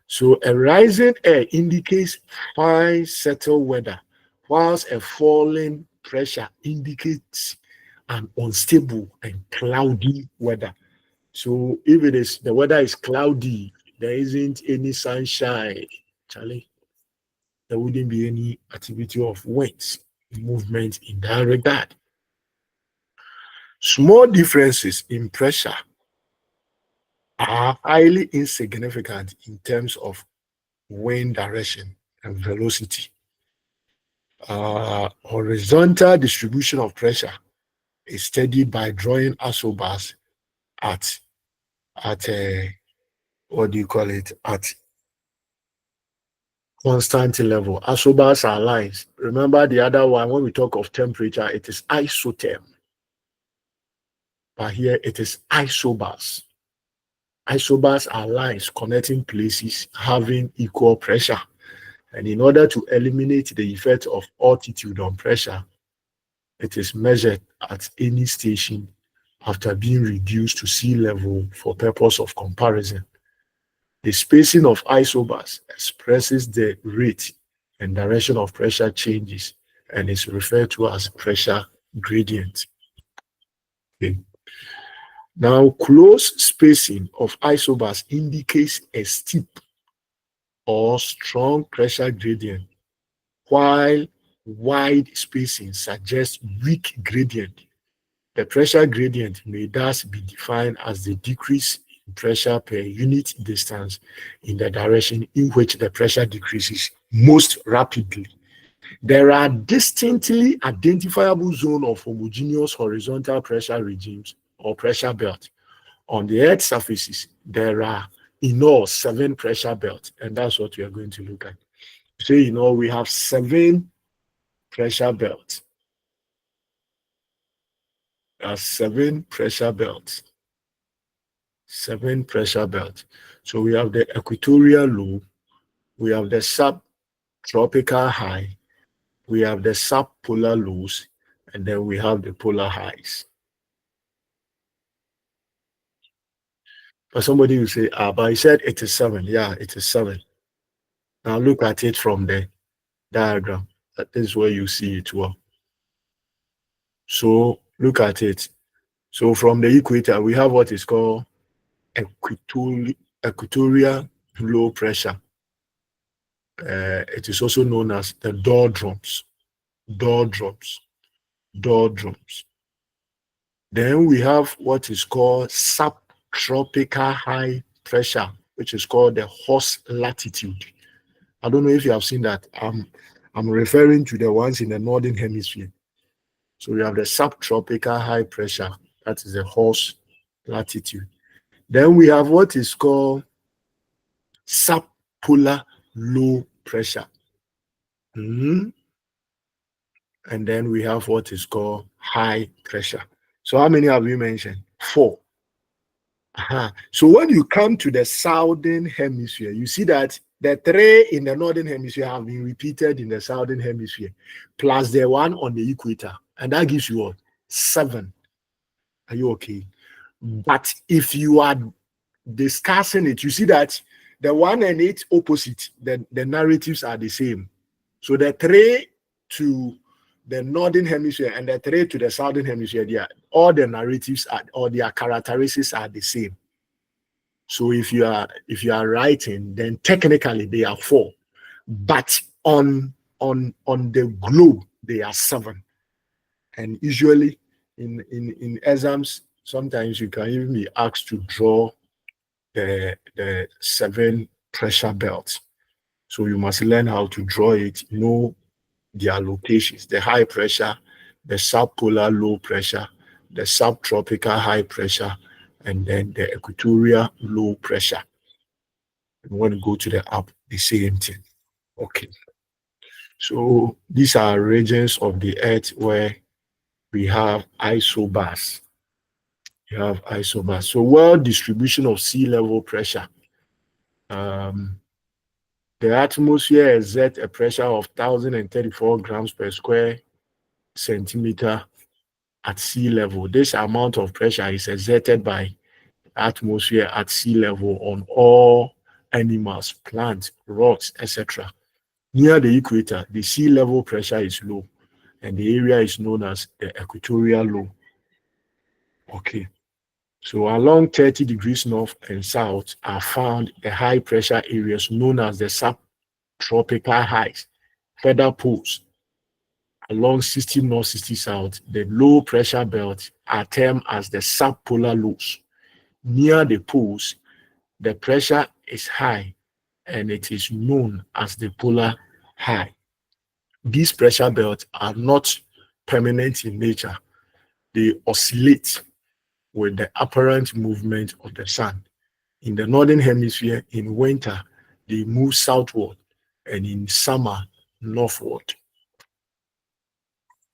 So a rising air indicates fine settled weather, whilst a falling pressure indicates an unstable and cloudy weather. So if the weather is cloudy, there isn't any sunshine, Charlie, there wouldn't be any activity of winds, movement in that regard. Small differences in pressure are highly insignificant in terms of wind direction and velocity. Horizontal distribution of pressure is studied by drawing isobars at what do you call it, at constant level. Isobars are lines. Remember the other one, when we talk of temperature, it is isotherm, but here it is isobars. Isobars are lines connecting places having equal pressure. And in order to eliminate the effect of altitude on pressure, it is measured at any station after being reduced to sea level for purpose of comparison. The spacing of isobars expresses the rate and direction of pressure changes and is referred to as pressure gradient. Okay. Now, close spacing of isobars indicates a steep or strong pressure gradient, while wide spacing suggests weak gradient. The pressure gradient may thus be defined as the decrease in pressure per unit distance in the direction in which the pressure decreases most rapidly. There are distinctly identifiable zones of homogeneous horizontal pressure regimes or pressure belts. On the Earth's surfaces, there are in all 7 pressure belts, and that's what we are going to look at. So, we have 7 pressure belts. There are 7 pressure belts. 7 pressure belts. So we have the equatorial low, we have the subtropical high, we have the subpolar lows, and then we have the polar highs. Somebody will say, but he said it is 7. Yeah, it is 7. Now look at it from the diagram. That is where you see it well. So look at it. So from the equator, we have what is called equatorial low pressure. It is also known as the doldrums. Then we have what is called subtropical high pressure, which is called the horse latitude. I don't know if you have seen that. I'm referring to the ones in the northern hemisphere. So we have the subtropical high pressure, that is the horse latitude. Then we have what is called subpolar low pressure. And then we have what is called high pressure. So how many have we mentioned? 4. So when you come to the southern hemisphere, you see that the 3 in the northern hemisphere have been repeated in the southern hemisphere, plus the 1 on the equator. And that gives you what? 7. Are you okay? But if you are discussing it, you see that the 1 and 8 opposite, the narratives are the same. So the 3 to the northern hemisphere and the 3 to the southern hemisphere, all the narratives are, or their characteristics are the same. So if you are writing, then technically they are 4, but on the globe they are 7. And usually in exams, sometimes you can even be asked to draw the 7 pressure belts. So you must learn how to draw it, know their locations: the high pressure, the subpolar low pressure, the subtropical high pressure, and then the equatorial low pressure. And when you go to the app, the same thing. Okay. So these are regions of the earth where we have isobars. You have isobars. So world distribution of sea level pressure. The atmosphere exerts a pressure of 1,034 grams per square centimeter at sea level. This amount of pressure is exerted by atmosphere at sea level on all animals, plants, rocks, etc. Near the equator, the sea level pressure is low, and the area is known as the equatorial low. Okay. So along 30 degrees north and south are found the high pressure areas known as the subtropical highs, feather poles. Along 60 north, 60 south, the low pressure belts are termed as the subpolar lows. Near the poles, the pressure is high and it is known as the polar high. These pressure belts are not permanent in nature. They oscillate with the apparent movement of the sun. In the northern hemisphere, in winter, they move southward, and in summer, northward.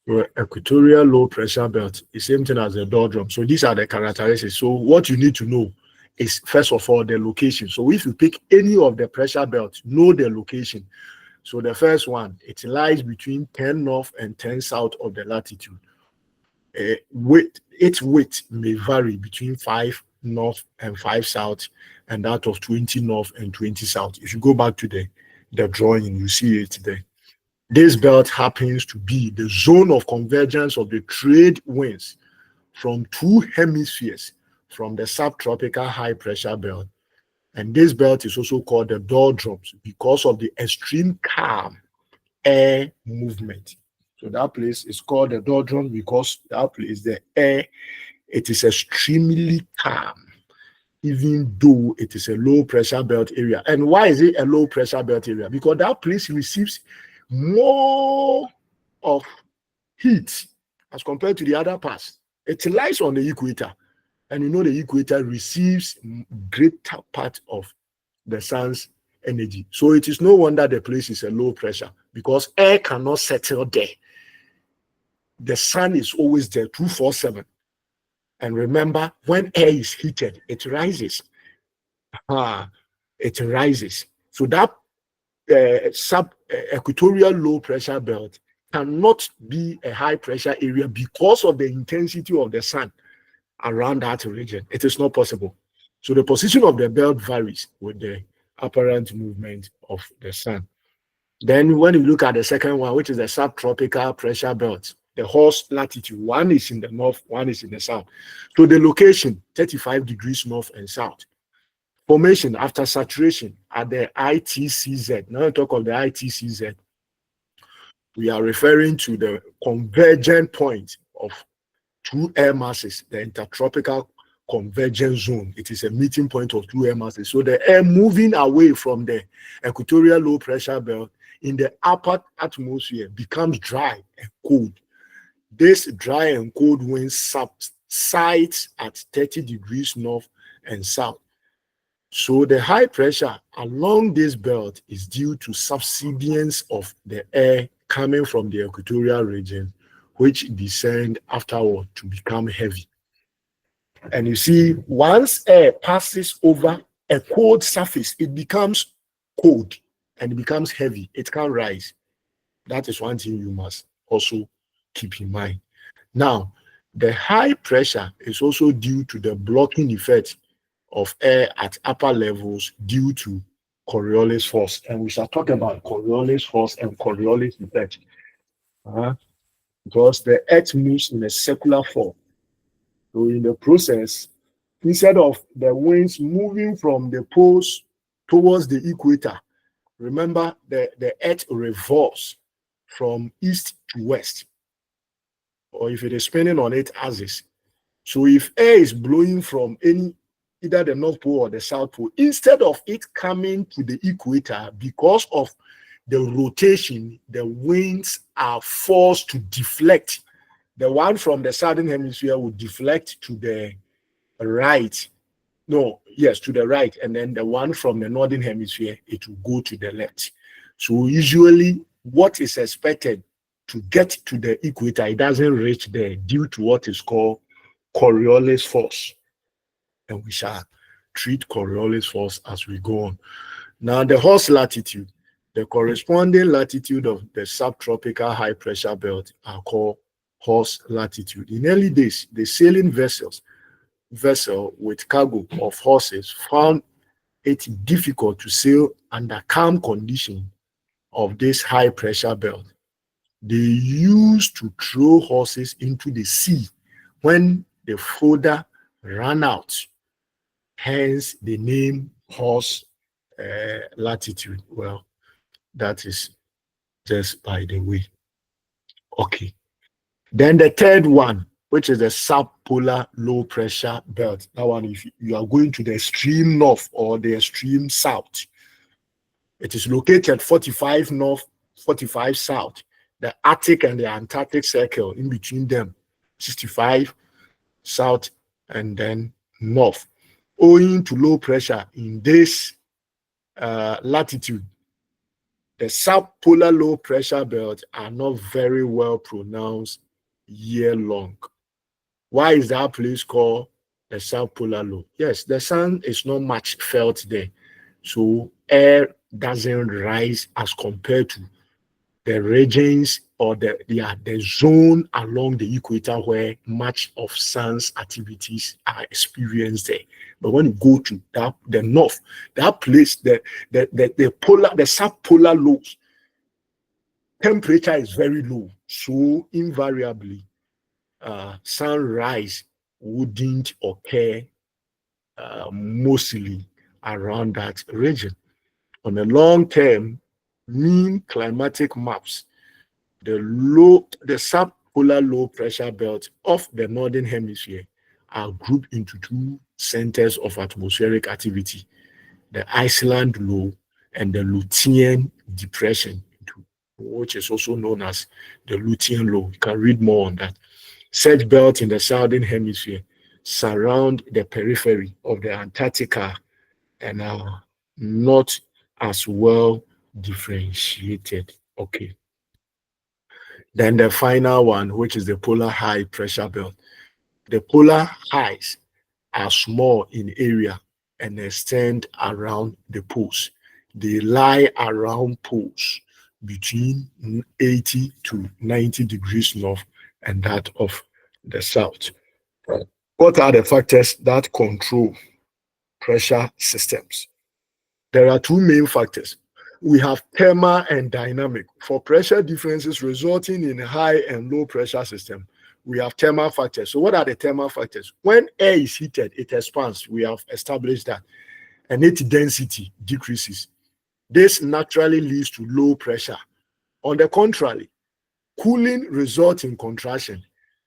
So equatorial low pressure belt is same thing as the doldrum. So these are the characteristics. So what you need to know is, first of all, the location. So if you pick any of the pressure belts, know the location. So the first one, it lies between 10 north and 10 south of the latitude. Its weight may vary between 5 north and 5 south, and that of 20 north and 20 south. If you go back to the drawing, you see it there. This belt happens to be the zone of convergence of the trade winds from 2 hemispheres from the subtropical high pressure belt. And this belt is also called the doldrums because of the extreme calm air movement. So that place is called the doldrums because that place, the air, it is extremely calm, even though it is a low pressure belt area. And why is it a low pressure belt area? Because that place receives more of heat as compared to the other parts. It lies on the equator, and you know the equator receives greater part of the sun's energy. So it is no wonder the place is a low pressure, because air cannot settle there. The sun is always there 247. And remember, when air is heated, it rises. It rises. So that equatorial low pressure belt cannot be a high pressure area because of the intensity of the sun around that region. It is not possible. So the position of the belt varies with the apparent movement of the sun. Then when you look at the second one, which is the subtropical pressure belt, the horse latitude, one is in the north, one is in the south. So the location, 35 degrees north and south. Formation after saturation at the ITCZ. Now we talk of the ITCZ. We are referring to the convergent point of two air masses, the intertropical convergence zone. It is a meeting point of two air masses. So the air moving away from the equatorial low pressure belt in the upper atmosphere becomes dry and cold. This dry and cold wind subsides at 30 degrees north and south. So the high pressure along this belt is due to subsidence of the air coming from the equatorial region, which descend afterward to become heavy. And you see, once air passes over a cold surface, it becomes cold and it becomes heavy. It can rise. That is one thing you must also keep in mind. Now, the high pressure is also due to the blocking effect of air at upper levels due to Coriolis force. And we shall talk about Coriolis force and Coriolis effect. Because the earth moves in a circular form. So in the process, instead of the winds moving from the poles towards the equator, remember the earth revolves from east to west, or if it is spinning on its axis. So if air is blowing from either the North Pole or the South Pole, instead of it coming to the equator, because of the rotation, the winds are forced to deflect. The one from the southern hemisphere will deflect to the right. To the right. And then the one from the northern hemisphere, it will go to the left. So usually what is expected to get to the equator, it doesn't reach there due to what is called Coriolis force. And we shall treat Coriolis force as we go on. Now, the horse latitude, the corresponding latitude of the subtropical high pressure belt are called horse latitude. In early days, the sailing vessel with cargo of horses found it difficult to sail under calm conditions of this high pressure belt. They used to throw horses into the sea when the fodder ran out. Hence the name horse latitude. Well, that is just by the way. Okay. Then the third one, which is the subpolar low pressure belt. That one, if you are going to the extreme north or the extreme south, it is located 45 north, 45 south. The Arctic and the Antarctic circle in between them, 65 south and then north. Owing to low pressure in this latitude, the subpolar low pressure belts are not very well pronounced year long. Why is that place called the subpolar low? Yes, the sun is not much felt there. So air doesn't rise as compared to the regions or the zone along the equator where much of sun's activities are experienced there. But when you go to the north, that place, the subpolar lows, temperature is very low. So invariably, sunrise wouldn't occur mostly around that region. On a long-term mean climatic maps, the subpolar low pressure belt of the northern hemisphere are grouped into two centers of atmospheric activity: the Iceland low and the Lutean depression, which is also known as the Lutean low. You can read more on that. Such belts in the southern hemisphere surround the periphery of the Antarctica and are not as well differentiated. Okay. Then the final one, which is the polar high pressure belt. The polar highs are small in area and extend around the poles. They lie around poles between 80 to 90 degrees north and that of the south. What are the factors that control pressure systems. There are two main factors. We have thermal and dynamic. For pressure differences resulting in high and low pressure system, we have thermal factors. So what are the thermal factors? When air is heated, it expands. We have established that. And its density decreases. This naturally leads to low pressure. On the contrary, cooling results in contraction.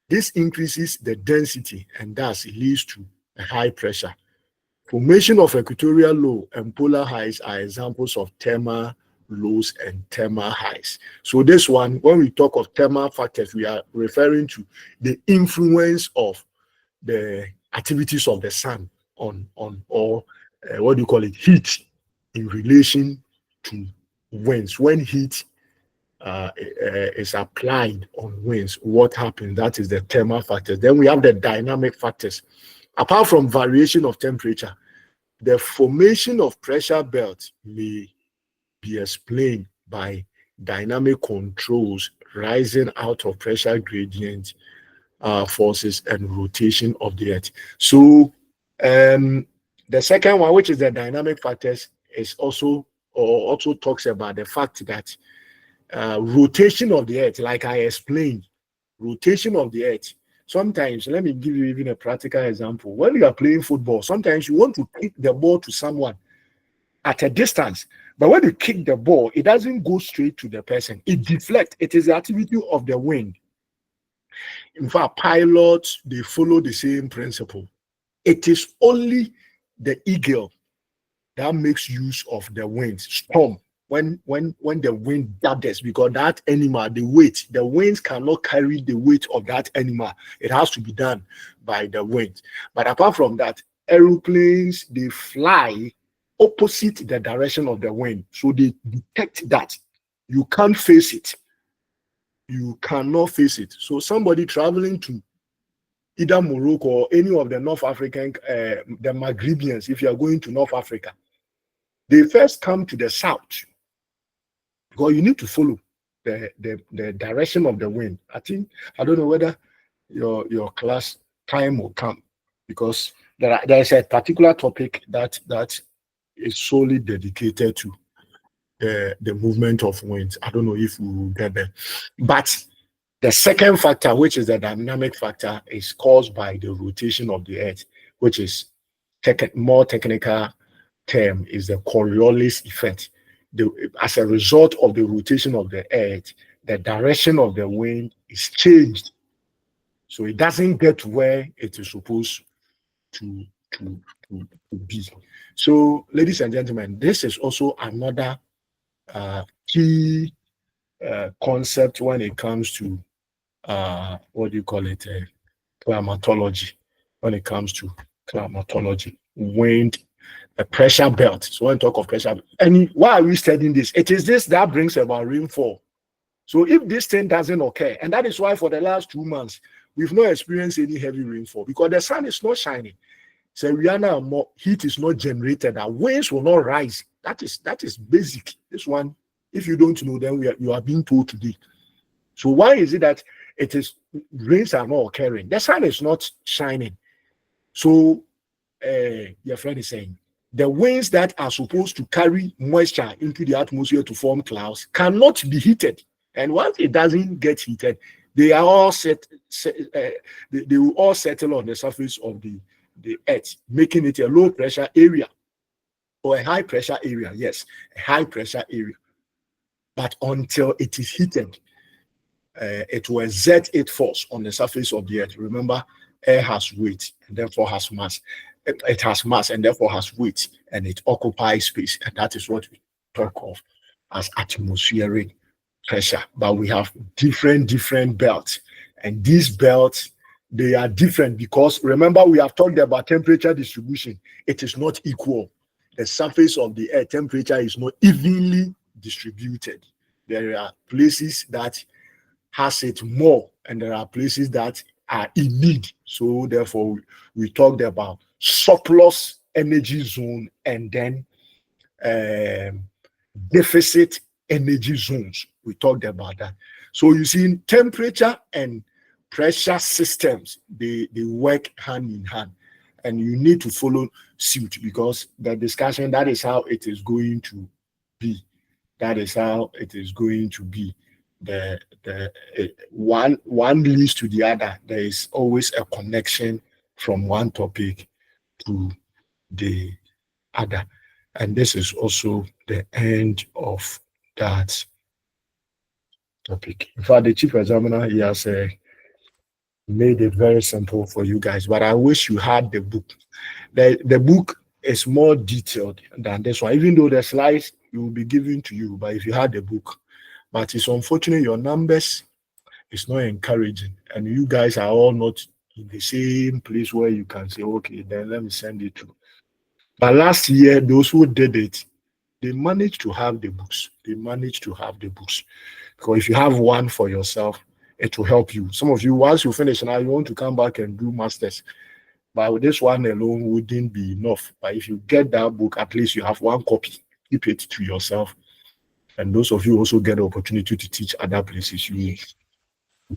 This increases the density and thus it leads to a high pressure. Formation of equatorial low and polar highs are examples of thermal lows and thermal highs. So this one, when we talk of thermal factors, we are referring to the influence of the activities of the sun on what do you call it, heat in relation to winds. When heat is applied on winds, what happens? That is the thermal factors. Then we have the dynamic factors. Apart from variation of temperature, the formation of pressure belts may be explained by dynamic controls rising out of pressure gradient forces and rotation of the earth. So the second one, which is the dynamic factors, is also talks about the fact that rotation of the earth, like I explained, rotation of the earth. Sometimes, let me give you even a practical example. When you are playing football, sometimes you want to kick the ball to someone at a distance, but when you kick the ball, it doesn't go straight to the person. It deflects. It is the activity of the wind. In fact, pilots, they follow the same principle. It is only the eagle that makes use of the wind, storm, when the wind gathers, because that animal, the winds cannot carry the weight of that animal. It has to be done by the wind. But apart from that, aeroplanes, they fly opposite the direction of the wind. So they detect that. You can't face it. You cannot face it. So somebody traveling to either Morocco or any of the North African, the Maghrebians, if you are going to North Africa, they first come to the south, because you need to follow the direction of the wind. I don't know whether your class time will come, because there is a particular topic that is solely dedicated to the movement of winds. I don't know if we will get there. But the second factor, which is the dynamic factor, is caused by the rotation of the earth, which is more technical term is the Coriolis effect. As a result of the rotation of the earth, the direction of the wind is changed. So it doesn't get where it is supposed to be. So, ladies and gentlemen, this is also another key concept when it comes to what do you call it? Climatology. When it comes to climatology, wind, a pressure belt. So when we talk of pressure, and why are we studying this? It is this that brings about rainfall. So if this thing doesn't occur, and that is why for the last 2 months, we've not experienced any heavy rainfall, because the sun is not shining. So more heat is not generated, and winds will not rise. That is basic. This one, if you don't know, then you are being told today. So why is it that rains are not occurring? The sun is not shining. So your friend is saying, the winds that are supposed to carry moisture into the atmosphere to form clouds cannot be heated. And once it doesn't get heated, they are all they will all settle on the surface of the earth, making it a low pressure area or a high pressure area. Yes, a high pressure area. But until it is heated, it will exert its force on the surface of the earth. Remember, air has weight and therefore has mass. It has mass and therefore has weight, and it occupies space. And that is what we talk of as atmospheric pressure. But we have different belts. And these belts, they are different because, remember, we have talked about temperature distribution. It is not equal. The surface of the earth temperature is not evenly distributed. There are places that has it more, and there are places that are in need. So therefore, we talked about surplus energy zone and then deficit energy zones. We talked about that. So you see, temperature and pressure systems, they work hand in hand, and you need to follow suit, because the discussion, that is how it is going to be. That is how it is going to be. One leads to the other. There is always a connection from one topic to the other. And this is also the end of that topic. In fact, the chief examiner, he has made it very simple for you guys, but I wish you had the book. The book is more detailed than this one, even though the slides will be given to you, but if you had the book. But it's unfortunate your numbers is not encouraging, and you guys are all not in the same place where you can say, okay, then let me send it to. But last year, those who did it, they managed to have the books. Because if you have one for yourself, it will help you. Some of you, once you finish now, you want to come back and do masters. But with this one alone wouldn't be enough. But if you get that book, at least you have one copy. Keep it to yourself. And those of you also get the opportunity to teach other places. You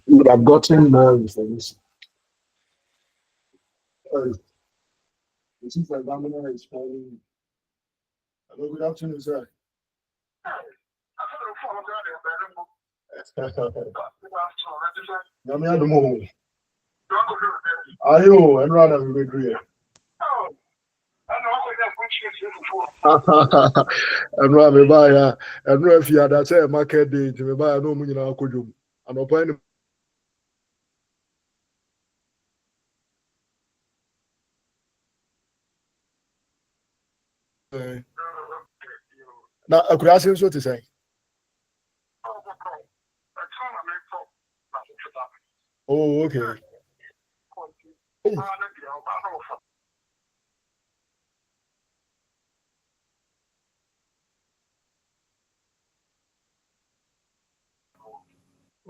would have gotten more information. The chief examiner is calling. Hello, good afternoon, sir. Ayo, and rather we agree. And rather buy and if you had that say market day to buy no money now could you and open. Now I could ask you what to say. Oh, okay.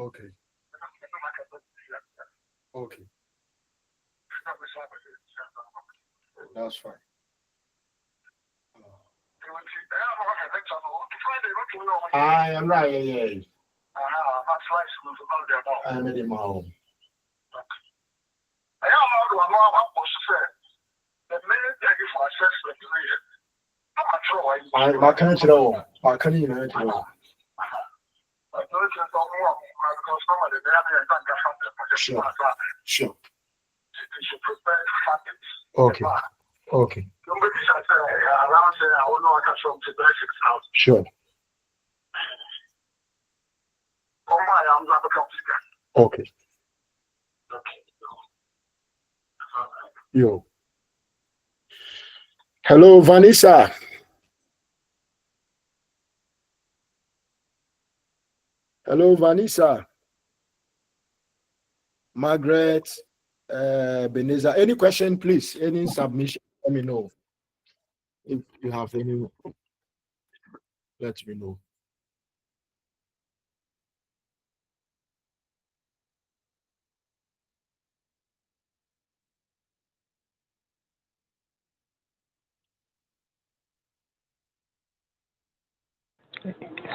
Okay. Okay. That's fine. I am right. Yeah. I'm in my home. I can't know. I can't even know. Sure. Okay. Okay. Sure. Okay. Yo. Hello, Vanessa. Hello, Vanessa. Margaret, Beneza. Any question, please? Any submission? Let me know. If you have any, let me know.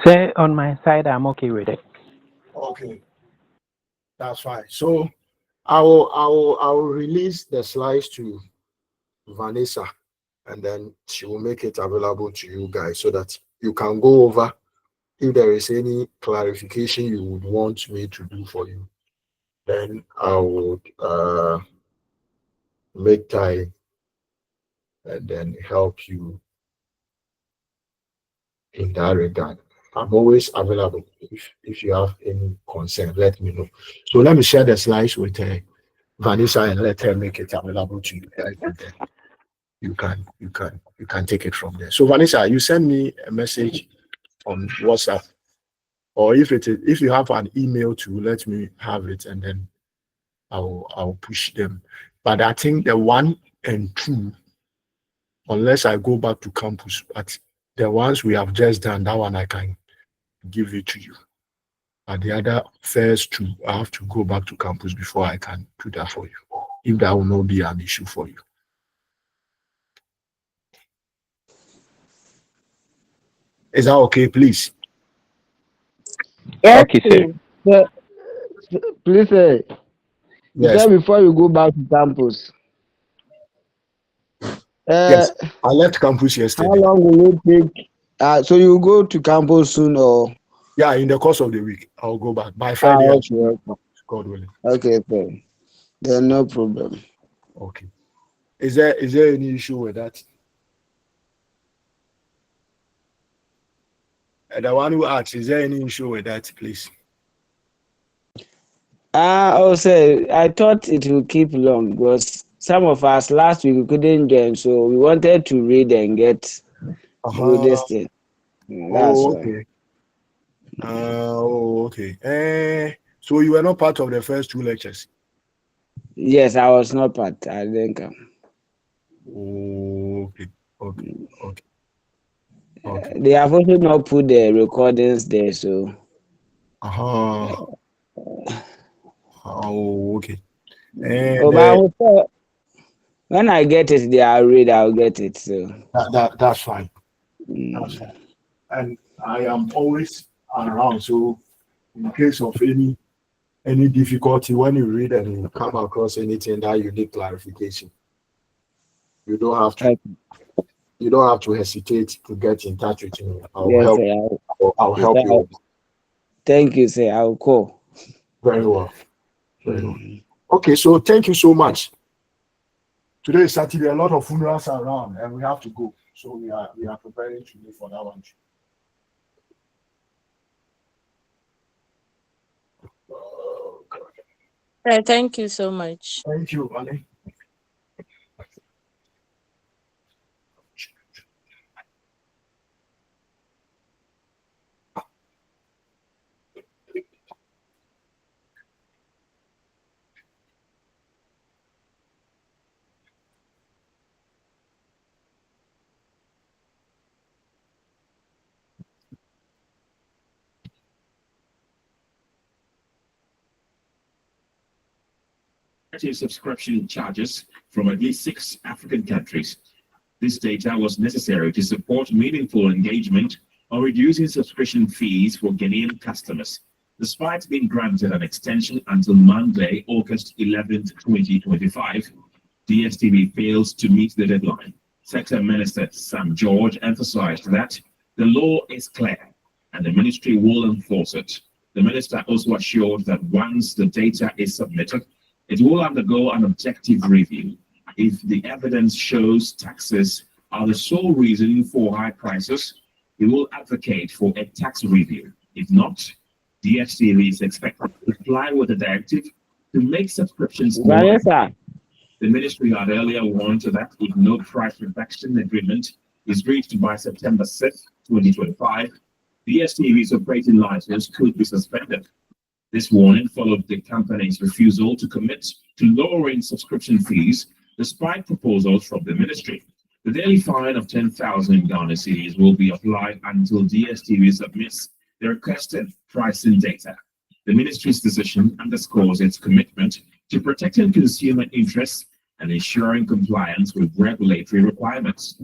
Say on my side, I'm okay with it. Okay, that's fine. So I will release the slides to Vanessa, and then she will make it available to you guys so that you can go over. If there is any clarification you would want me to do for you, then I would make time and then help you in that regard. I'm always available. If you have any concern, let me know. So let me share the slides with Vanessa and let her make it available to you. You can take it from there. So Vanessa, you send me a message on WhatsApp, or if you have an email too, let me have it, and then I'll push them. But I think the 1 and 2, unless I go back to campus, but the ones we have just done, that one I can give it to you. But the other first 2, I have to go back to campus before I can do that for you, if that will not be an issue for you. Is that okay, please? Yes, Okay, sir. please say. Yes. Before you go back to campus. Yes, I left campus How yesterday. long will it take? So you go to campus soon, or? Yeah, in the course of the week, I'll go back. By Friday, I should, Okay, God willing. okay, then no problem. Okay. Is there any issue with that? The one who asked, is there any issue with that, please? Also, I thought it would keep long because some of us last week we couldn't join, so we wanted to read and get through this thing. That's why. Okay. Okay. So you were not part of the first 2 lectures? Yes, I was not part. I didn't come. Okay. They have also not put the recordings there, so. Okay. But I will say, when I get it, they are read. I'll get it. So. That's fine. That's fine. And I am always around. So in case of any difficulty when you read and you come across anything that you need clarification, you don't have to hesitate to get in touch with me. I'll help you. Thank you, sir. I'll call. Very well. Okay, so thank you so much. Today is Saturday, a lot of funerals are around and we have to go. So we are preparing to leave for that one. Thank you so much. Thank you, Ali. Subscription charges from at least 6 African countries. This data was necessary to support meaningful engagement on reducing subscription fees for Ghanaian customers, despite being granted an extension until Monday, August 11, 2025. DSTV fails to meet the deadline. Sector Minister Sam George emphasized that the law is clear and the ministry will enforce it. The minister also assured that once the data is submitted, it will undergo an objective review. If the evidence shows taxes are the sole reason for high prices, he will advocate for a tax review. If not, DSTV is expected to comply with the directive to make subscriptions more. The ministry had earlier warned that if no price reduction agreement is reached by September 6, 2025, DSTV's operating license could be suspended. This warning followed the company's refusal to commit to lowering subscription fees despite proposals from the ministry. The daily fine of 10,000 Ghana cedis will be applied until DSTV submits the requested pricing data. The ministry's decision underscores its commitment to protecting consumer interests and ensuring compliance with regulatory requirements.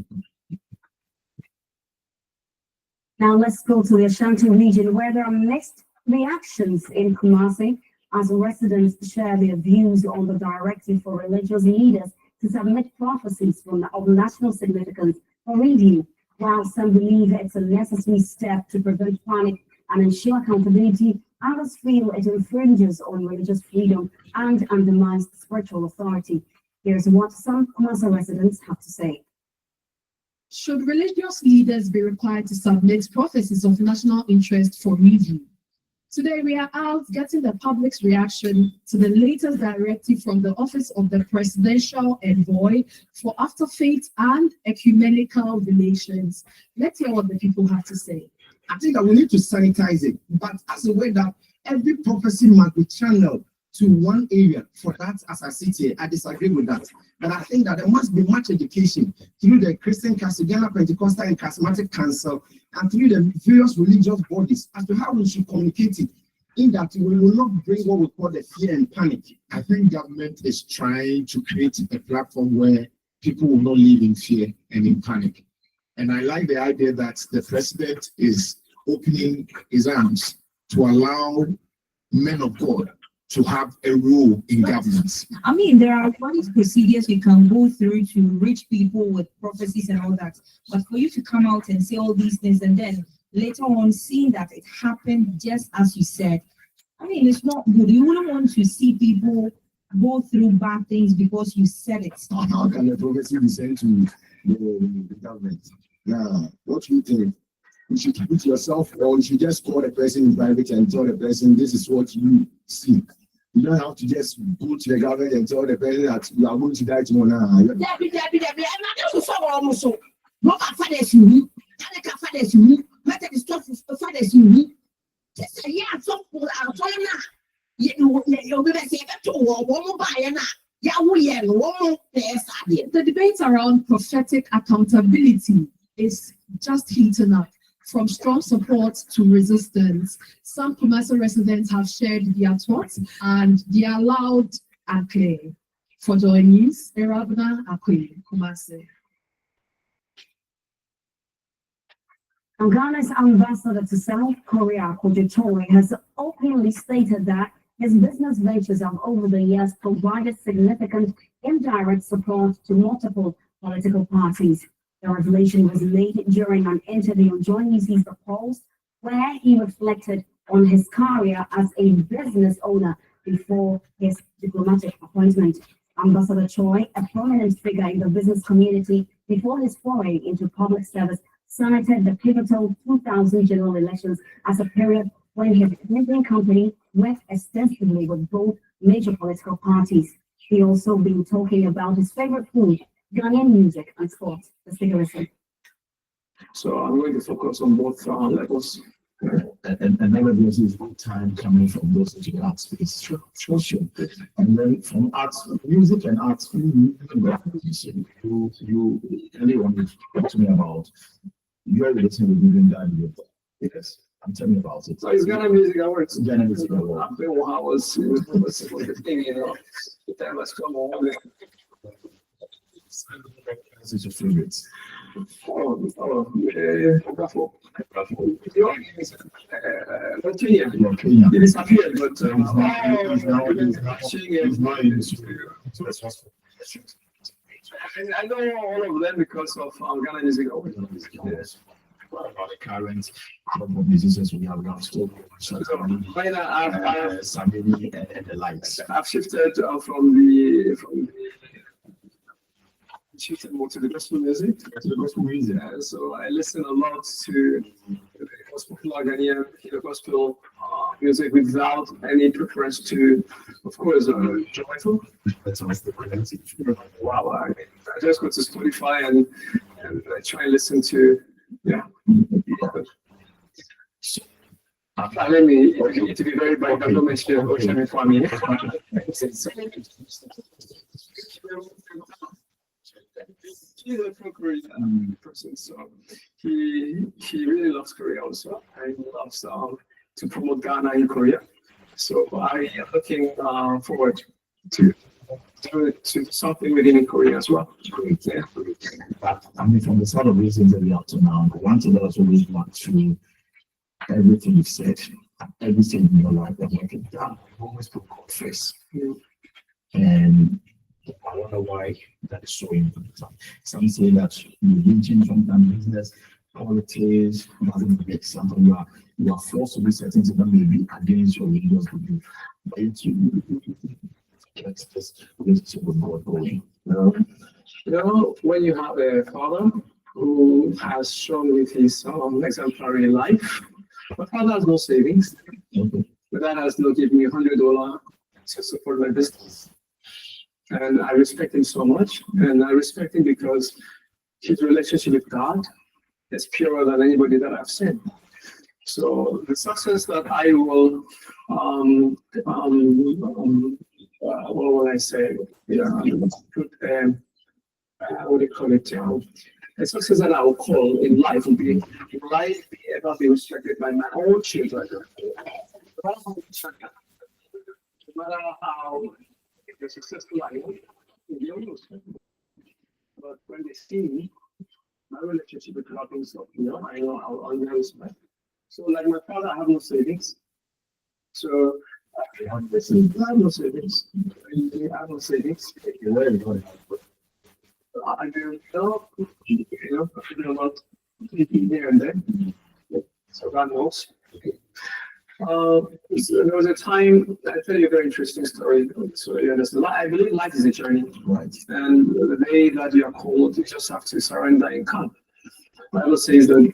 Now let's go to the Ashanti region, where there are mixed reactions in Kumasi as residents share their views on the directive for religious leaders to submit prophecies of national significance for review. While some believe it's a necessary step to prevent panic and ensure accountability, others feel it infringes on religious freedom and undermines spiritual authority. Here's what some Kumasi residents have to say. Should religious leaders be required to submit prophecies of national interest for review? Today, we are out getting the public's reaction to the latest directive from the Office of the Presidential Envoy for Afterfaith and Ecumenical Relations. Let's hear what the people have to say. I think that we need to sanitize it, but as a way that every prophecy must be channeled to one area. For that, as I sit here, I disagree with that. But I think that there must be much education through the Christian Council, Ghana Pentecostal and Charismatic Council, and through the various religious bodies as to how we should communicate it, in that we will not bring what we call the fear and panic. I think government is trying to create a platform where people will not live in fear and in panic. And I like the idea that the president is opening his arms to allow men of God to have a role in governance. I mean, there are various procedures you can go through to reach people with prophecies and all that. But for you to come out and say all these things and then later on seeing that it happened just as you said, I mean, it's not good. You wouldn't want to see people go through bad things because you said it. How can the prophecy be sent to the government? Yeah, what do you think? You should keep it to yourself, or you should just call the person in private and tell the person this is what you see. You don't have to just go to the government and tell the person that you are going to die tomorrow. I'm not going to so. What are fathers you? Fathers you? What are the stuff for fathers you? Just a year, some people are telling us. You'll be saying to one buy now. The debate around prophetic accountability is just heating up. From strong support to resistance, some commercial residents have shared their thoughts and they are loud and clear. For joinees, Erabna Akwe, Kumasi. Ghana's ambassador to South Korea, Kojitori, has openly stated that his business ventures have over the years provided significant indirect support to multiple political parties. The revelation was made during an interview on Join UC's The Pulse, where he reflected on his career as a business owner before his diplomatic appointment. Ambassador Choi, a prominent figure in the business community before his foray into public service, cited the pivotal 2000 general elections as a period when his business company worked extensively with both major political parties. He also been talking about his favorite food, Ghanaian music and sports. Let's take a listen. So I'm going to focus on both levels. And never there's a good time coming from those into the art space. Sure. And then from arts, music and arts, you anyone who talks to me about you're relating with moving that idea. Yes. I'm telling you about it. So it's Ghana Music Awards. Ghana Music Awards. I've been when I was the thing, you know, the time has come on. This is your favorites. It disappeared, but he's not I know all of them because of Ghana Music Awards. What about the current crop of musicians we have around school? Samini and the likes. I've shifted from the shifted more to the gospel music. So I listen a lot to the gospel Ghanaian, gospel music without any preference to, of course, joyful. Wow, I just go to Spotify and I try and listen to, yeah. Let me to be very bright, don't mention Ocean for me. He's a pro Korean person, so he really loves Korea also, and he loves to promote Ghana in Korea. So I am looking forward to something with him in Korea as well. Yeah. But I mean, from the sort of reasons that we have to now, one thing that has always gone through everything you've said, everything in your life that you can done, you always put God first. And I wonder why that is so important. Some say that religion, sometimes business, politics, doesn't make sense. You are forced to do certain things that may be against your religious belief. But you get this relationship with God going. You know, when you have a father who has shown with his exemplary life, my father has no savings, but that has not given me $100 to support my business. And I respect him so much, and I respect him because his relationship with God is purer than anybody that I've seen. So the success that I will, what will I say? Yeah, what do you call it? The success that I will call in life will be, will I ever be restricted by my own children? No matter how successful I am, but when they see me, my relationship with God is up, I know I'll respect. So like my father, I have no savings. So I have no savings. I have no savings. I do not, about here and there. So God knows. So there was a time, I tell you a very interesting story. So you understand, I believe life is a journey. Right. And the day that you are called, you just have to surrender and come. The Bible says that